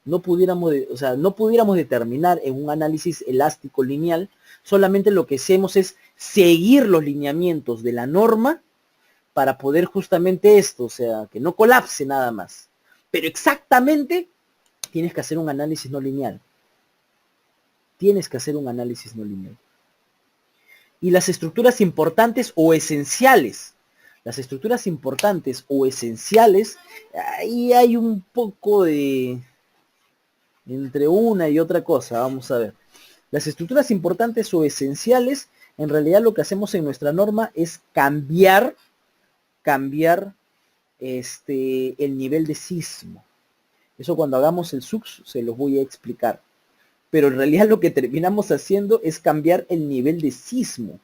No pudiéramos determinar en un análisis elástico lineal. Solamente lo que hacemos es seguir los lineamientos de la norma para poder justamente esto, o sea, que no colapse nada más. Pero exactamente tienes que hacer un análisis no lineal. Tienes que hacer un análisis no lineal. Y las estructuras importantes o esenciales. Las estructuras importantes o esenciales, ahí hay un poco de... entre una y otra cosa, vamos a ver. Las estructuras importantes o esenciales, en realidad lo que hacemos en nuestra norma es cambiar el nivel de sismo. Eso cuando hagamos el SUX se los voy a explicar. Pero en realidad lo que terminamos haciendo es cambiar el nivel de sismo.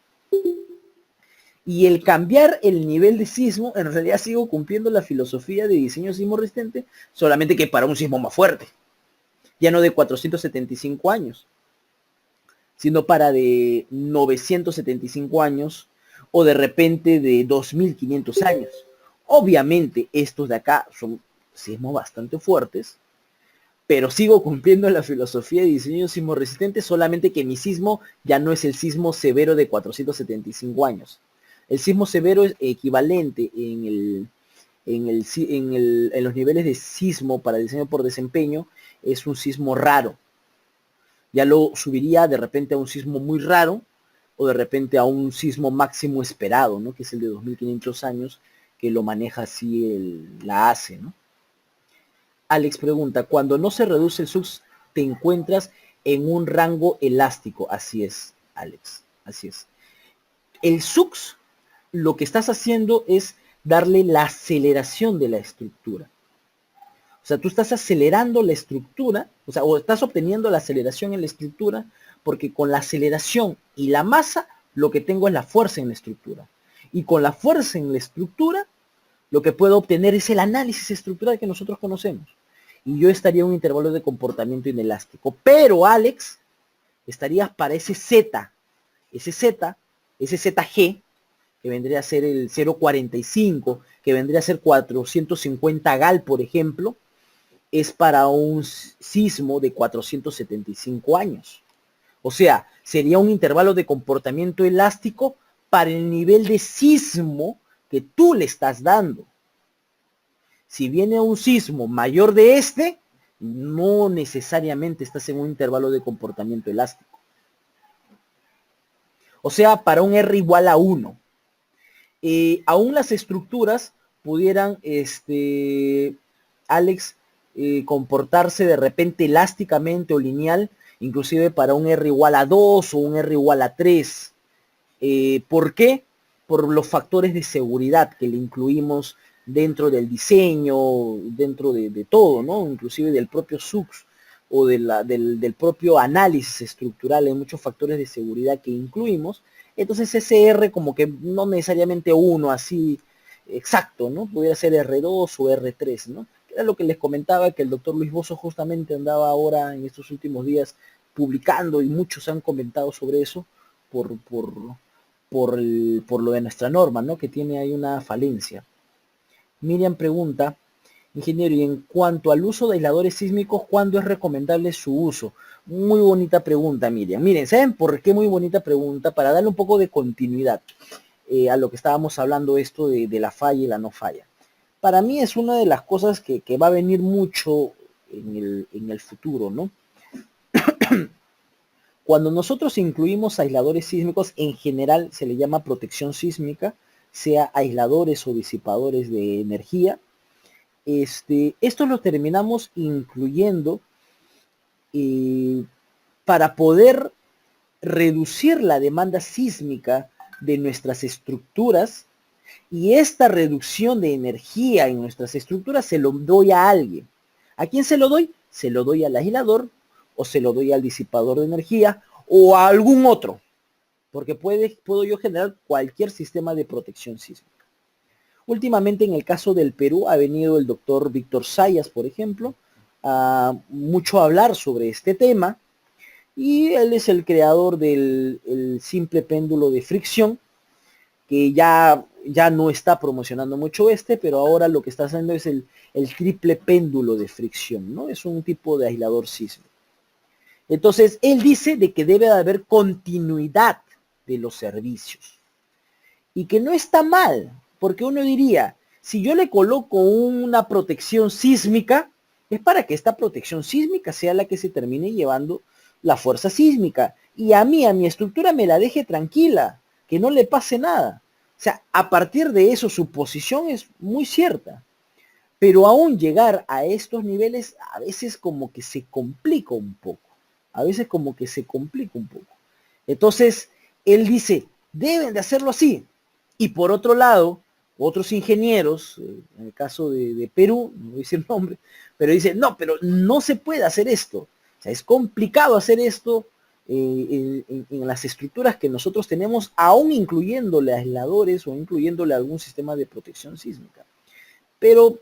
Y el cambiar el nivel de sismo, en realidad sigo cumpliendo la filosofía de diseño sismo resistente, solamente que para un sismo más fuerte. Ya no de 475 años, sino para de 975 años o de repente de 2500 años. Obviamente estos de acá son sismos bastante fuertes, pero sigo cumpliendo la filosofía de diseño sismo resistente, solamente que mi sismo ya no es el sismo severo de 475 años. El sismo severo es equivalente en los niveles de sismo para diseño por desempeño, es un sismo raro. Ya lo subiría de repente a un sismo muy raro, o de repente a un sismo máximo esperado, ¿no? Que es el de 2500 años, que lo maneja así la ACE, ¿no? Alex pregunta, cuando no se reduce el SUX, te encuentras en un rango elástico. Así es, Alex, así es. El SUX, lo que estás haciendo es darle la aceleración de la estructura. O sea, tú estás acelerando la estructura, o estás obteniendo la aceleración en la estructura, porque con la aceleración y la masa, lo que tengo es la fuerza en la estructura. Y con la fuerza en la estructura, lo que puedo obtener es el análisis estructural que nosotros conocemos. Y yo estaría en un intervalo de comportamiento inelástico. Pero, Alex, estarías para ese Z, ese ZG, que vendría a ser el 0,45, que vendría a ser 450 gal, por ejemplo, es para un sismo de 475 años. O sea, sería un intervalo de comportamiento elástico para el nivel de sismo que tú le estás dando. Si viene un sismo mayor de este, no necesariamente estás en un intervalo de comportamiento elástico. O sea, para un R igual a 1. aún las estructuras pudieran, Alex, comportarse de repente elásticamente o lineal, inclusive para un R igual a 2 o un R igual a 3. ¿Por qué? Por los factores de seguridad que le incluimos dentro del diseño, dentro de todo, ¿no? Inclusive del propio SUX o del propio análisis estructural, hay muchos factores de seguridad que incluimos. Entonces ese R como que no necesariamente uno así exacto, ¿no? Pudiera ser R2 o R3, ¿no? Era lo que les comentaba, que el doctor Luis Bozo justamente andaba ahora en estos últimos días publicando y muchos han comentado sobre eso por lo de nuestra norma, ¿no? Que tiene ahí una falencia. Miriam pregunta, ingeniero, y en cuanto al uso de aisladores sísmicos, ¿cuándo es recomendable su uso? Muy bonita pregunta, Miriam. Miren, ¿saben por qué muy bonita pregunta? Para darle un poco de continuidad a lo que estábamos hablando, esto de la falla y la no falla. Para mí es una de las cosas que va a venir mucho en el futuro, ¿no? Cuando nosotros incluimos aisladores sísmicos, en general se le llama protección sísmica, sea aisladores o disipadores de energía. Esto lo terminamos incluyendo para poder reducir la demanda sísmica de nuestras estructuras, y esta reducción de energía en nuestras estructuras se lo doy a alguien. ¿A quién se lo doy? Se lo doy al aislador, o se lo doy al disipador de energía, o a algún otro, porque puedo yo generar cualquier sistema de protección sísmica. Últimamente en el caso del Perú ha venido el doctor Víctor Zayas, por ejemplo, a mucho hablar sobre este tema, y él es el creador del simple péndulo de fricción, que ya no está promocionando mucho pero ahora lo que está haciendo es el triple péndulo de fricción, ¿no? Es un tipo de aislador sísmico. Entonces, él dice de que debe de haber continuidad de los servicios. Y que no está mal, porque uno diría, si yo le coloco una protección sísmica, es para que esta protección sísmica sea la que se termine llevando la fuerza sísmica. Y a mi estructura me la deje tranquila, que no le pase nada. O sea, a partir de eso su posición es muy cierta. Pero aún llegar a estos niveles a veces como que se complica un poco. A veces como que se complica un poco. Entonces, él dice, deben de hacerlo así. Y por otro lado, otros ingenieros, en el caso de Perú, no voy a decir nombre, pero dice, no, pero no se puede hacer esto. O sea, es complicado hacer esto en las estructuras que nosotros tenemos, aún incluyéndole aisladores o incluyéndole algún sistema de protección sísmica. Pero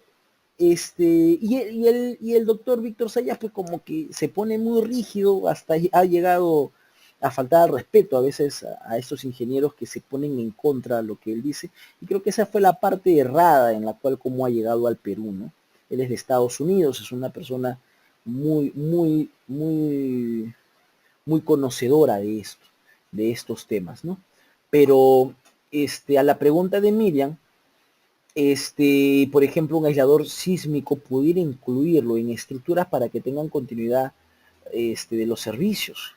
y el doctor Víctor Zayas pues como que se pone muy rígido, hasta ha llegado a faltar al respeto a veces a estos ingenieros que se ponen en contra de lo que él dice, y creo que esa fue la parte errada en la cual cómo ha llegado al Perú, ¿no? Él es de Estados Unidos, es una persona muy conocedora de estos temas, ¿no? Pero a la pregunta de Miriam, por ejemplo, un aislador sísmico pudiera incluirlo en estructuras para que tengan continuidad de los servicios.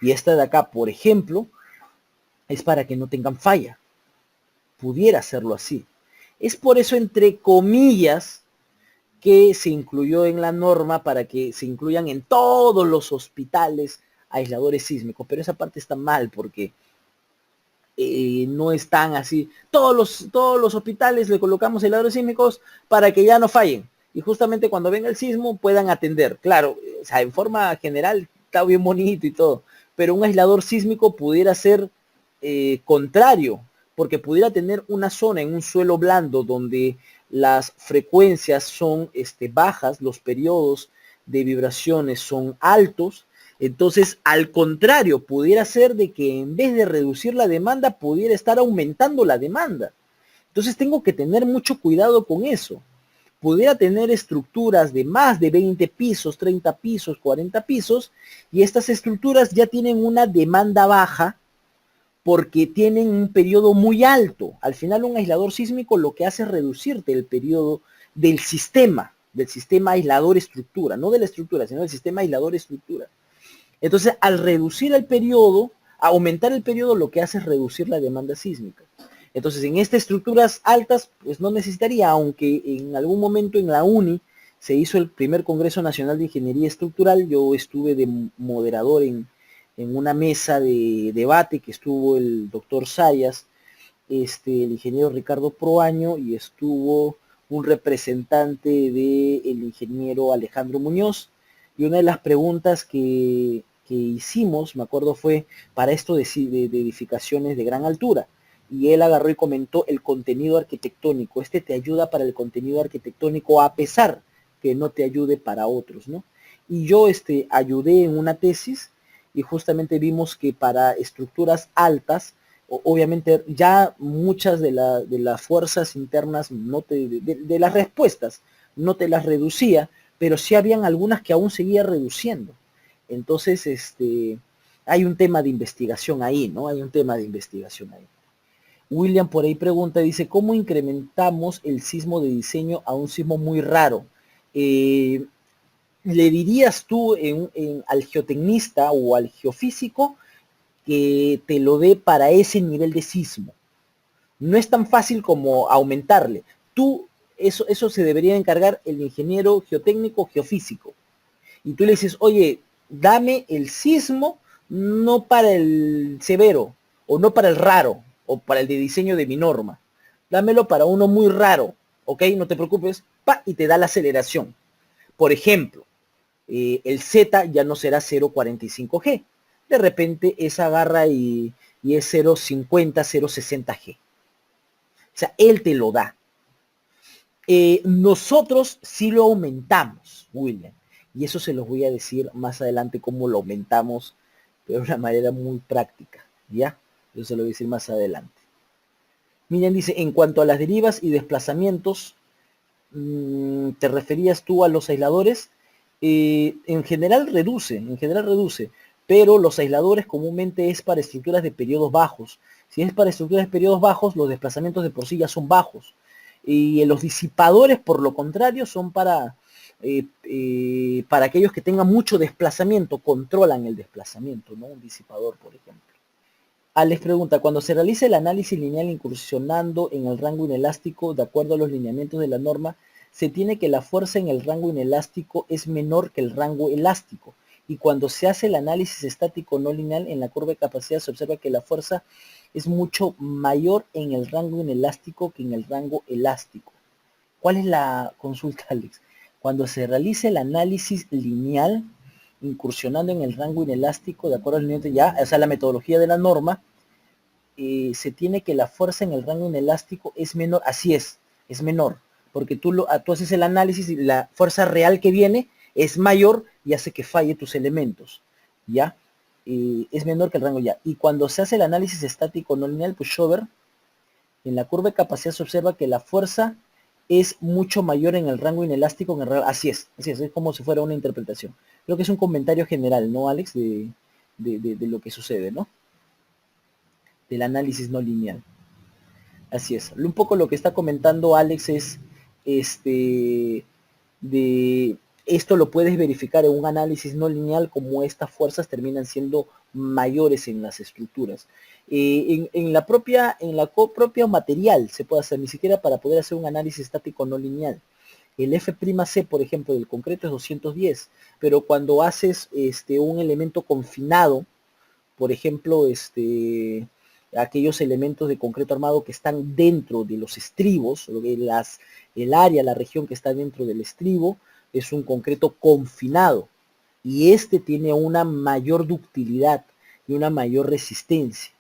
Y esta de acá, por ejemplo, es para que no tengan falla. Pudiera hacerlo así. Es por eso, entre comillas, que se incluyó en la norma para que se incluyan en todos los hospitales aisladores sísmicos. Pero esa parte está mal porque no están así. Todos los hospitales le colocamos aisladores sísmicos para que ya no fallen. Y justamente cuando venga el sismo puedan atender. Claro, o sea, en forma general está bien bonito y todo. Pero un aislador sísmico pudiera ser contrario, porque pudiera tener una zona en un suelo blando donde las frecuencias son bajas, los periodos de vibraciones son altos. Entonces, al contrario, pudiera ser de que en vez de reducir la demanda, pudiera estar aumentando la demanda. Entonces, tengo que tener mucho cuidado con eso. Pudiera tener estructuras de más de 20 pisos, 30 pisos, 40 pisos, y estas estructuras ya tienen una demanda baja porque tienen un periodo muy alto. Al final, un aislador sísmico lo que hace es reducirte el periodo del sistema aislador estructura, no de la estructura, sino del sistema aislador estructura. Entonces, al reducir el periodo, aumentar el periodo, lo que hace es reducir la demanda sísmica. Entonces, en estas estructuras altas, pues no necesitaría, aunque en algún momento en la UNI se hizo el primer Congreso Nacional de Ingeniería Estructural, yo estuve de moderador en una mesa de debate que estuvo el doctor Sayas, el ingeniero Ricardo Proaño, y estuvo un representante del ingeniero Alejandro Muñoz, y una de las preguntas que hicimos, me acuerdo, fue para esto de edificaciones de gran altura, y él agarró y comentó el contenido arquitectónico. Este te ayuda para el contenido arquitectónico a pesar que no te ayude para otros, ¿no? Y yo ayudé en una tesis y justamente vimos que para estructuras altas, obviamente ya muchas de las fuerzas internas de las respuestas no te las reducía, pero sí habían algunas que aún seguía reduciendo. Entonces, hay un tema de investigación ahí, ¿no? Hay un tema de investigación ahí. William por ahí pregunta, dice, ¿cómo incrementamos el sismo de diseño a un sismo muy raro? ¿Le dirías tú al geotecnista o al geofísico que te lo dé para ese nivel de sismo? No es tan fácil como aumentarle. Eso se debería encargar el ingeniero geotécnico geofísico. Y tú le dices, oye, dame el sismo, no para el severo, o no para el raro, o para el de diseño de mi norma. Dámelo para uno muy raro, ¿ok? No te preocupes, y te da la aceleración. Por ejemplo, el Z ya no será 0.45G. De repente esa agarra y es 0.50, 0.60G. O sea, él te lo da. Nosotros sí lo aumentamos, William. Y eso se los voy a decir más adelante cómo lo aumentamos, pero de una manera muy práctica, ¿ya? Eso se lo voy a decir más adelante. Miriam dice, en cuanto a las derivas y desplazamientos, ¿te referías tú a los aisladores? En general reduce, pero los aisladores comúnmente es para estructuras de periodos bajos. Si es para estructuras de periodos bajos, los desplazamientos de por sí ya son bajos. Y los disipadores, por lo contrario, son para aquellos que tengan mucho desplazamiento, controlan el desplazamiento, ¿no? Un disipador, por ejemplo. Alex pregunta, cuando se realiza el análisis lineal incursionando en el rango inelástico, de acuerdo a los lineamientos de la norma, se tiene que la fuerza en el rango inelástico es menor que el rango elástico. Y cuando se hace el análisis estático no lineal, en la curva de capacidad se observa que la fuerza es mucho mayor en el rango inelástico que en el rango elástico. ¿Cuál es la consulta, Alex? Cuando se realiza el análisis lineal, incursionando en el rango inelástico, de acuerdo al lineamiento ya, o sea, la metodología de la norma, se tiene que la fuerza en el rango inelástico es menor, así es menor, porque tú haces el análisis y la fuerza real que viene es mayor y hace que falle tus elementos, ¿ya? Es menor que el rango ya. Y cuando se hace el análisis estático no lineal, pues Schober, en la curva de capacidad se observa que la fuerza es mucho mayor en el rango inelástico que en el rango. Así es como si fuera una interpretación. Creo que es un comentario general, ¿no, Alex? De lo que sucede, ¿no? Del análisis no lineal. Así es. Un poco lo que está comentando Alex es de esto lo puedes verificar en un análisis no lineal, como estas fuerzas terminan siendo mayores en las estructuras. En la propia material se puede hacer, ni siquiera para poder hacer un análisis estático no lineal. El F'C, por ejemplo, del concreto es 210, pero cuando haces un elemento confinado, por ejemplo, aquellos elementos de concreto armado que están dentro de los estribos, el área, la región que está dentro del estribo, es un concreto confinado y tiene una mayor ductilidad y una mayor resistencia.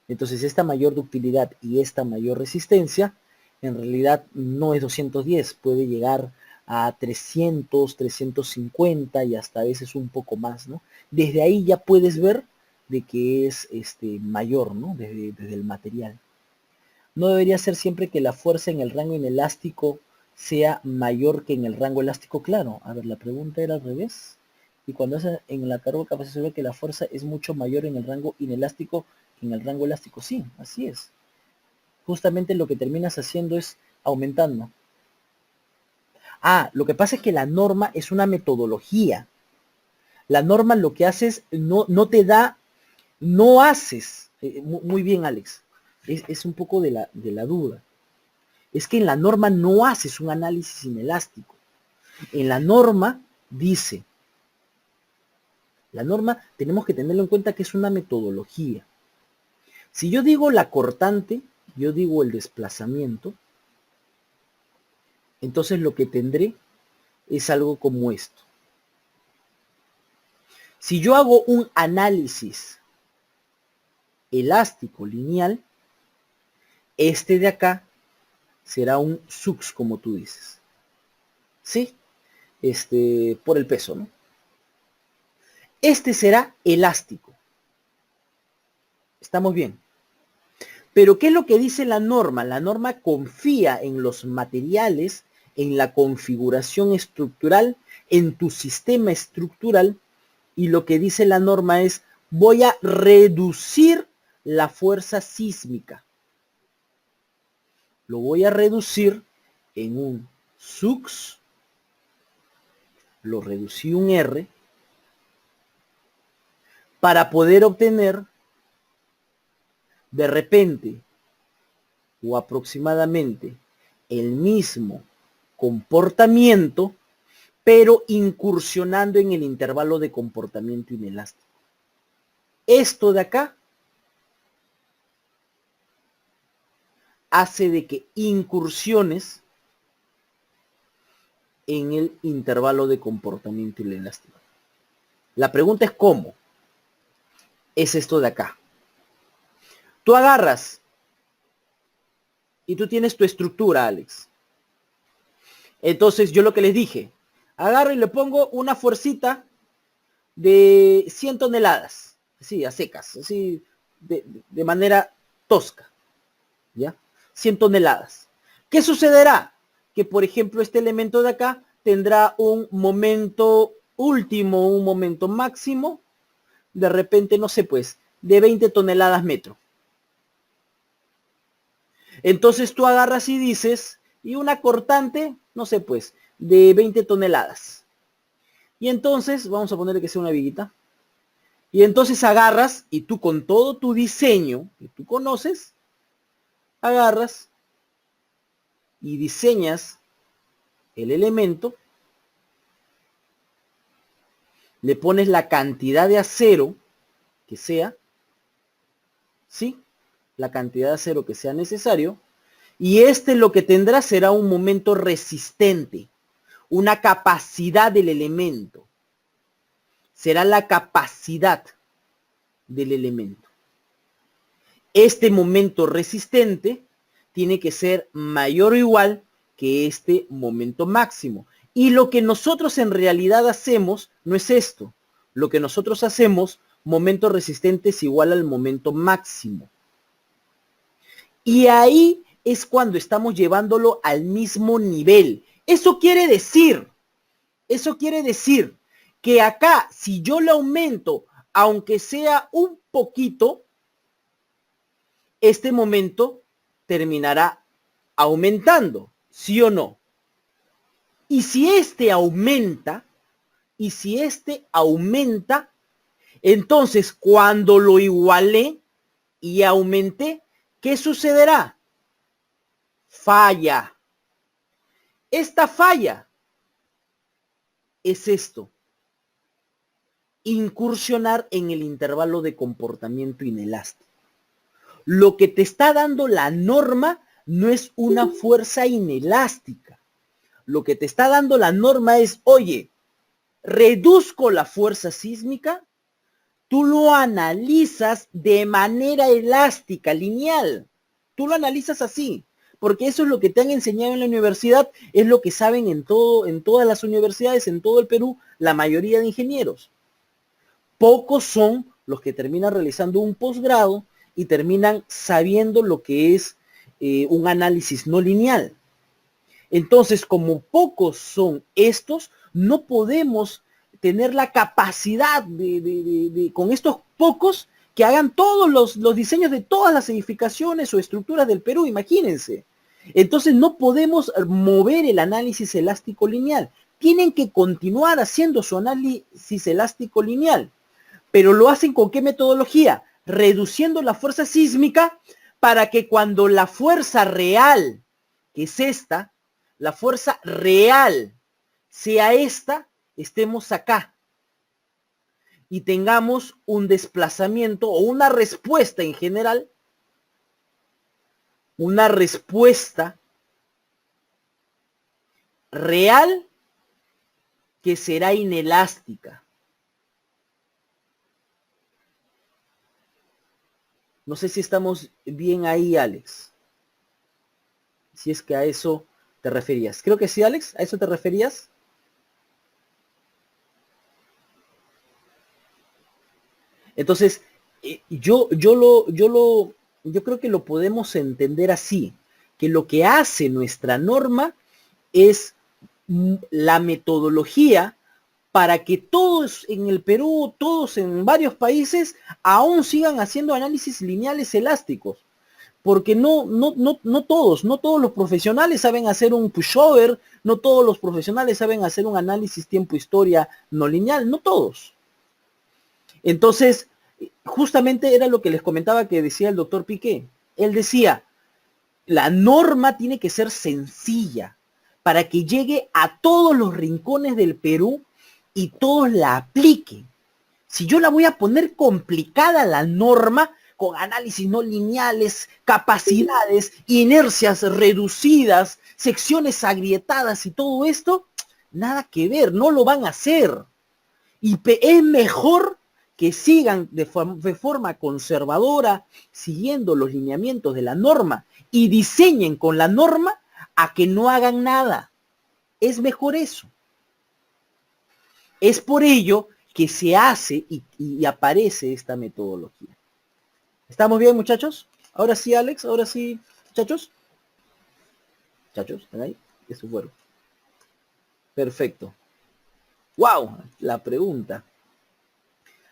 Entonces esta mayor ductilidad y esta mayor resistencia en realidad no es 210, puede llegar a 300, 350 y hasta a veces un poco más, ¿no? Desde ahí ya puedes ver de que es mayor, ¿no? Desde el material. No debería ser siempre que la fuerza en el rango inelástico sea mayor que en el rango elástico, claro. A ver, la pregunta era al revés. Y cuando es en la curva de capacidad se ve que la fuerza es mucho mayor en el rango inelástico que en el rango elástico. Sí, así es. Justamente lo que terminas haciendo es aumentando. Lo que pasa es que la norma es una metodología. La norma lo que hace es, no te da, no haces, muy bien Alex, Es un poco de la duda. Es que en la norma no haces un análisis inelástico. En la norma dice, la norma tenemos que tenerlo en cuenta que es una metodología. Si yo digo la cortante, yo digo el desplazamiento, entonces lo que tendré es algo como esto. Si yo hago un análisis elástico lineal, este de acá será un sux, como tú dices. ¿Sí? Por el peso, ¿no? Este será elástico. ¿Estamos bien? Pero ¿qué es lo que dice la norma? La norma confía en los materiales, en la configuración estructural, en tu sistema estructural, y lo que dice la norma es, voy a reducir la fuerza sísmica. Lo voy a reducir en un sux, lo reducí un R, para poder obtener de repente o aproximadamente el mismo comportamiento, pero incursionando en el intervalo de comportamiento inelástico. Esto de acá hace de que incursiones en el intervalo de comportamiento inelástico. La pregunta es ¿cómo? Es esto de acá. Tú agarras y tú tienes tu estructura, Alex. Entonces yo lo que les dije, agarro y le pongo una fuercita de 100 toneladas, así, a secas, así, de manera tosca, ¿ya? 100 toneladas. ¿Qué sucederá? Que, por ejemplo, este elemento de acá tendrá un momento último, un momento máximo, de repente, no sé, pues, de 20 toneladas metro. Entonces tú agarras y dices, y una cortante, no sé, pues, de 20 toneladas. Y entonces, vamos a ponerle que sea una viguita. Y entonces agarras y tú con todo tu diseño que tú conoces, agarras y diseñas el elemento, le pones la cantidad de acero que sea, ¿sí? La cantidad de acero que sea necesario, y lo que tendrá será un momento resistente, una capacidad del elemento. Será la capacidad del elemento. Este momento resistente tiene que ser mayor o igual que este momento máximo. Y lo que nosotros en realidad hacemos no es esto. Lo que nosotros hacemos, momento resistente es igual al momento máximo. Y ahí es cuando estamos llevándolo al mismo nivel. Eso quiere decir que acá, si yo le aumento, aunque sea un poquito, este momento terminará aumentando, ¿sí o no? Y si este aumenta, entonces cuando lo igualé y aumenté, ¿qué sucederá? Falla. Esta falla es esto. Incursionar en el intervalo de comportamiento inelástico. Lo que te está dando la norma no es una fuerza inelástica. Lo que te está dando la norma es, oye, reduzco la fuerza sísmica, tú lo analizas de manera elástica, lineal. Tú lo analizas así, porque eso es lo que te han enseñado en la universidad, es lo que saben en todas las universidades, en todo el Perú, la mayoría de ingenieros. Pocos son los que terminan realizando un posgrado y terminan sabiendo lo que es un análisis no lineal. Entonces, como pocos son estos, no podemos tener la capacidad con estos pocos que hagan todos los diseños de todas las edificaciones o estructuras del Perú, imagínense. Entonces no podemos mover el análisis elástico lineal. Tienen que continuar haciendo su análisis elástico lineal. Pero lo hacen ¿con qué metodología? Reduciendo la fuerza sísmica para que cuando la fuerza real, que es esta, la fuerza real sea esta, estemos acá y tengamos un desplazamiento o una respuesta en general, una respuesta real que será inelástica. No sé si estamos bien ahí, Alex. Si es que a eso te referías. Creo que sí, Alex, ¿a eso te referías? Entonces, yo creo que lo podemos entender así, que lo que hace nuestra norma es la metodología para que todos en el Perú, todos en varios países, aún sigan haciendo análisis lineales elásticos. Porque no todos los profesionales saben hacer un pushover, no todos los profesionales saben hacer un análisis tiempo-historia no lineal, no todos. Entonces, justamente era lo que les comentaba que decía el doctor Piqué. Él decía, la norma tiene que ser sencilla para que llegue a todos los rincones del Perú y todos la apliquen. Si yo la voy a poner complicada la norma, con análisis no lineales, capacidades, inercias reducidas, secciones agrietadas y todo esto, nada que ver, no lo van a hacer. Y es mejor que sigan de forma conservadora, siguiendo los lineamientos de la norma y diseñen con la norma a que no hagan nada. Es mejor eso. Es por ello que se hace y aparece esta metodología. ¿Estamos bien, muchachos? Ahora sí, Alex, ahora sí, muchachos. Muchachos, ¿están ahí? Eso fueron. Perfecto. ¡Wow! La pregunta.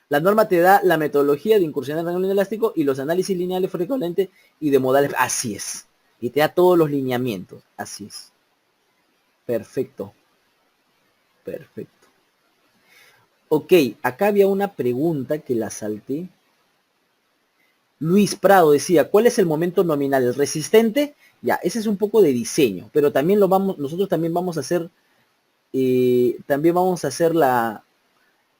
La norma te da la metodología de incursionar en el ángulo elástico y los análisis lineales frecuentes y de modales. Así es. Y te da todos los lineamientos. Así es. Perfecto. Perfecto. Ok, acá había una pregunta que la salté. Luis Prado decía, ¿cuál es el momento nominal? ¿El resistente? Ya, ese es un poco de diseño, pero también nosotros también vamos a hacer, la,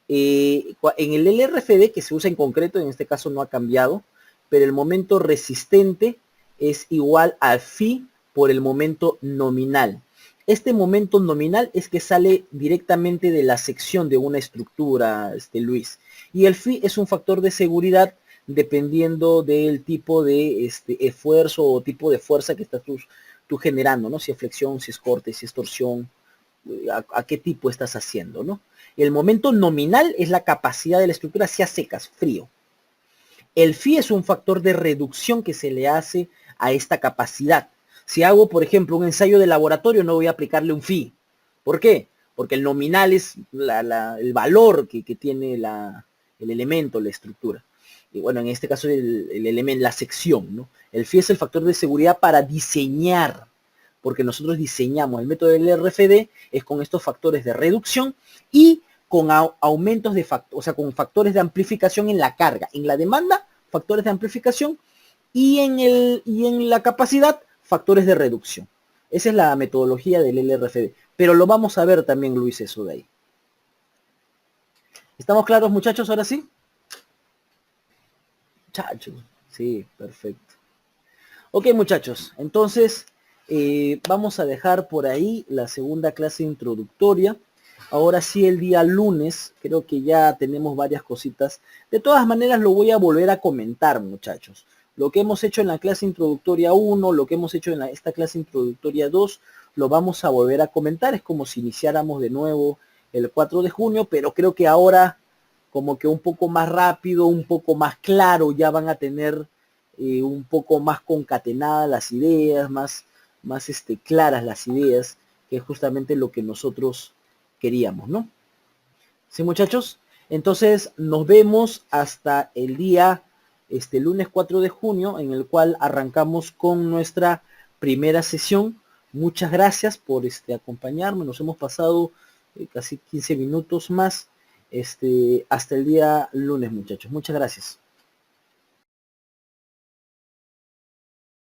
en el LRFD que se usa en concreto, en este caso no ha cambiado, pero el momento resistente es igual a phi por el momento nominal. Este momento nominal es que sale directamente de la sección de una estructura, Luis. Y el phi es un factor de seguridad dependiendo del tipo de esfuerzo o tipo de fuerza que estás tú generando, ¿no? Si es flexión, si es corte, si es torsión, a qué tipo estás haciendo, ¿no? El momento nominal es la capacidad de la estructura hacia secas, frío. El phi es un factor de reducción que se le hace a esta capacidad. Si hago, por ejemplo, un ensayo de laboratorio, no voy a aplicarle un phi. ¿Por qué? Porque el nominal es el valor que tiene el elemento, la estructura. Y bueno, en este caso el elemento, la sección, ¿no? El phi es el factor de seguridad para diseñar, porque nosotros diseñamos el método del RFD es con estos factores de reducción y con aumentos de factores, o sea, con factores de amplificación en la carga, en la demanda, factores de amplificación y en la capacidad, factores de reducción. Esa es la metodología del LRFD, pero lo vamos a ver también, Luis, eso de ahí. ¿Estamos claros, muchachos, ahora sí? Muchachos, sí, perfecto. Ok, muchachos, entonces vamos a dejar por ahí la segunda clase introductoria. Ahora sí, el día lunes, creo que ya tenemos varias cositas. De todas maneras, lo voy a volver a comentar, muchachos. Lo que hemos hecho en la clase introductoria 1, lo que hemos hecho en esta clase introductoria 2, lo vamos a volver a comentar. Es como si iniciáramos de nuevo el 4 de junio, pero creo que ahora como que un poco más rápido, un poco más claro, ya van a tener un poco más concatenadas las ideas, más claras las ideas, que es justamente lo que nosotros queríamos, ¿no? ¿Sí, muchachos? Entonces nos vemos hasta el día lunes 4 de junio, en el cual arrancamos con nuestra primera sesión. Muchas gracias por acompañarme. Nos hemos pasado casi 15 minutos más hasta el día lunes, muchachos. Muchas gracias.